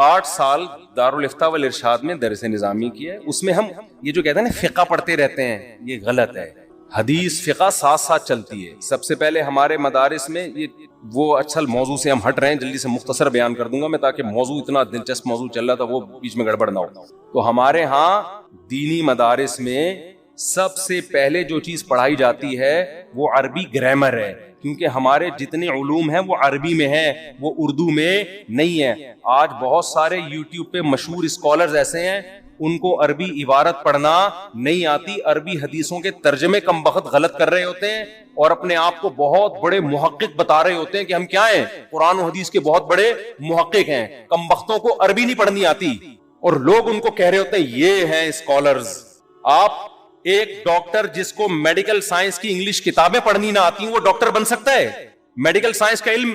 8 سال دارالفتاء والارشاد میں درس نظامی کیا ہے. اس میں ہم یہ جو کہتے ہیں نا فقہ پڑھتے رہتے ہیں, یہ غلط ہے. حدیث فقہ ساتھ ساتھ چلتی ہے. سب سے پہلے ہمارے مدارس میں یہ وہ اصل موضوع سے ہم ہٹ رہے ہیں, جلدی سے مختصر بیان کر دوں گا میں, تاکہ موضوع اتنا دلچسپ موضوع چل رہا تھا وہ بیچ میں گڑبڑ نہ ہو. تو ہمارے ہاں دینی مدارس میں سب سے پہلے جو چیز پڑھائی جاتی ہے وہ عربی گرامر ہے, کیونکہ ہمارے جتنے علوم ہیں وہ عربی میں ہیں, وہ اردو میں نہیں ہے. آج بہت سارے یوٹیوب پہ مشہور اسکالرز ایسے ہیں, ان کو عربی عبارت پڑھنا نہیں آتی, عربی حدیثوں کے ترجمے کم بخت غلط کر رہے ہوتے ہیں, اور اپنے آپ کو بہت بڑے محقق بتا رہے ہوتے ہیں کہ ہم کیا ہیں, قرآن و حدیث کے بہت بڑے محقق ہیں. کم بختوں کو عربی نہیں پڑھنی آتی, اور لوگ ان کو کہہ رہے ہوتے ہیں یہ ہیں اسکالرز. آپ ایک ڈاکٹر جس کو میڈیکل سائنس کی انگلش کتابیں پڑھنی نہ آتی, وہ ڈاکٹر بن سکتا ہے؟ میڈیکل سائنس کا علم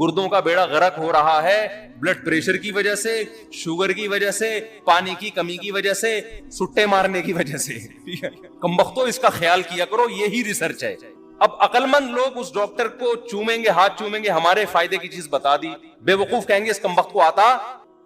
گردوں کا بیڑا غرق ہو رہا ہے بلڈ پریشر کی وجہ سے, شوگر کی وجہ سے, پانی کی کمی کی وجہ سے, سٹے مارنے کی وجہ سے. کمبختو اس کا خیال کیا کرو, یہی ریسرچ ہے. اب عقل مند لوگ اس ڈاکٹر کو چومیں گے, ہاتھ چومیں گے, ہمارے فائدے کی چیز بتا دی. بے وقوف کہیں گے اس کمبخت کو آتا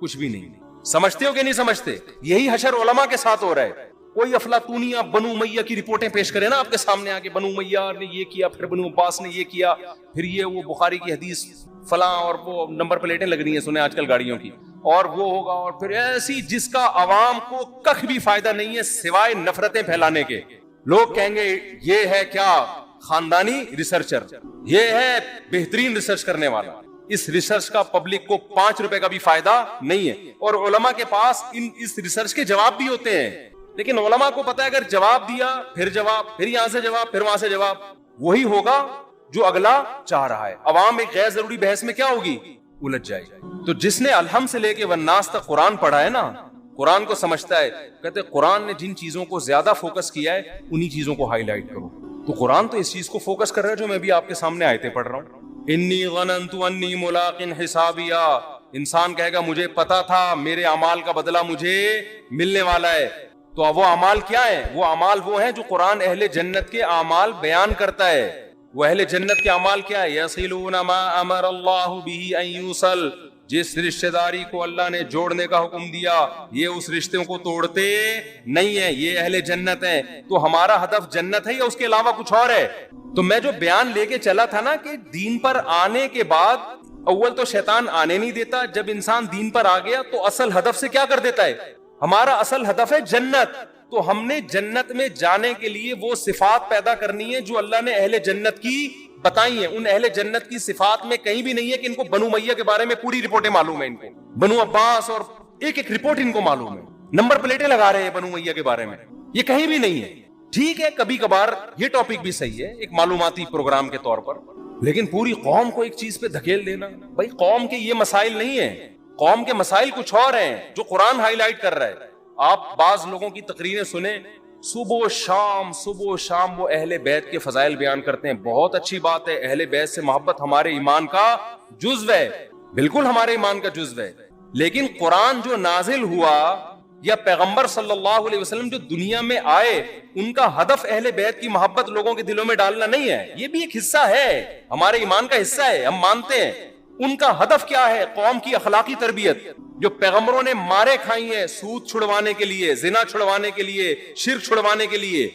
کچھ بھی نہیں. سمجھتے ہو کہ نہیں سمجھتے؟ یہی حشر علماء کے ساتھ ہو رہا ہے. کوئی افلاطونی آپ بنو امیہ کی رپورٹیں پیش کرے نا آپ کے سامنے آ کے, بنو امیہ نے یہ کیا, پھر بنو عباس نے یہ کیا, پھر یہ وہ بخاری کی حدیث فلاں, اور وہ نمبر پلیٹیں لگ رہی ہیں سنیں آج کل گاڑیوں کی, اور وہ ہوگا, اور پھر ایسی جس کا عوام کو کخ بھی فائدہ نہیں ہے سوائے نفرتیں پھیلانے کے. لوگ کہیں گے یہ ہے کیا خاندانی ریسرچر, یہ ہے بہترین ریسرچ کرنے والا. اس ریسرچ کا پبلک کو 5 روپے کا بھی فائدہ نہیں ہے. اور علماء کے پاس اس ریسرچ کے جواب بھی ہوتے ہیں, لیکن علماء کو پتا ہے اگر جواب دیا, پھر جواب, پھر یہاں سے جواب, پھر وہاں سے جواب, وہی ہوگا جو اگلا چاہ رہا ہے. عوام ایک غیر ضروری بحث میں کیا ہوگی, الجھ جائے گی. تو جس نے الحمد سے لے کے والناس تک قرآن پڑھا ہے نا, قرآن کو سمجھتا ہے. کہتے قرآن نے جن چیزوں کو زیادہ فوکس کیا ہے انہی چیزوں کو ہائی لائٹ کرو. تو قرآن تو اس چیز کو فوکس کر رہا ہے جو میں بھی آپ کے سامنے آیتیں پڑھ رہا ہوں. انی ظننت انی ملاق حسابیا, انسان کہے گا مجھے پتا تھا میرے اعمال کا بدلہ مجھے ملنے والا ہے. تو وہ اعمال کیا ہیں؟ وہ اعمال وہ ہیں جو قرآن اہل جنت کے اعمال بیان کرتا ہے. وہ اہل جنت کے اعمال کیا ہے؟ یصلون ما امر اللہ بہ ان یوصل, جس رشتہ داری کو اللہ نے جوڑنے کا حکم دیا یہ اس رشتوں کو توڑتے نہیں ہے, یہ اہل جنت ہیں. تو ہمارا ہدف جنت ہے یا اس کے علاوہ کچھ اور ہے؟ تو میں جو بیان لے کے چلا تھا نا کہ دین پر آنے کے بعد اول تو شیطان آنے نہیں دیتا, جب انسان دین پر آ گیا تو اصل ہدف سے کیا کر دیتا ہے؟ ہمارا اصل ہدف ہے جنت. تو ہم نے جنت میں جانے کے لیے وہ صفات پیدا کرنی ہے جو اللہ نے اہل جنت کی بتائی ہیں. ان اہل جنت کی صفات میں کہیں بھی نہیں ہے کہ ان کو بنو امیہ کے بارے میں پوری رپورٹیں معلوم ہے, ان کو بنو عباس اور ایک ایک رپورٹ ان کو معلوم ہے, نمبر پلیٹیں لگا رہے ہیں بنو امیہ کے بارے میں, یہ کہیں بھی نہیں ہے. ٹھیک ہے کبھی کبھار یہ ٹاپک بھی صحیح ہے ایک معلوماتی پروگرام کے طور پر, لیکن پوری قوم کو ایک چیز پہ دھکیل دینا, بھائی قوم کے یہ مسائل نہیں ہیں, قوم کے مسائل کچھ اور ہیں جو قرآن ہائی لائٹ کر رہا ہے. آپ بعض لوگوں کی تقریریں سنیں, صبح و شام وہ اہل بیت کے فضائل بیان کرتے ہیں. بہت اچھی بات ہے, اہل بیت سے محبت ہمارے ایمان کا جزو ہے, بالکل ہمارے ایمان کا جزو ہے. لیکن قرآن جو نازل ہوا یا پیغمبر صلی اللہ علیہ وسلم جو دنیا میں آئے, ان کا ہدف اہل بیت کی محبت لوگوں کے دلوں میں ڈالنا نہیں ہے. یہ بھی ایک حصہ ہے, ہمارے ایمان کا حصہ ہے, ہم مانتے ہیں. ان کا ہدف کیا ہے؟ قوم کی اخلاقی تربیت. جو پیغمبروں نے مارے کھائی ہیں سود چھڑوانے کے لیے, زنا چھڑوانے کے لیے, شرک چھڑوانے کے لیے,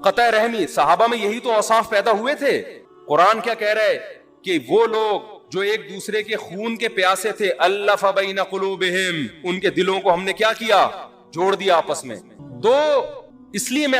قطع رحمی, صحابہ میں یہی تو اوصاف پیدا ہوئے تھے. قرآن کیا کہہ رہا ہے کہ وہ لوگ جو ایک دوسرے کے خون کے پیاسے تھے, الف بین قلوبہم, ان کے دلوں کو ہم نے کیا کیا؟ جوڑ دیا آپس میں. تو اس لیے میں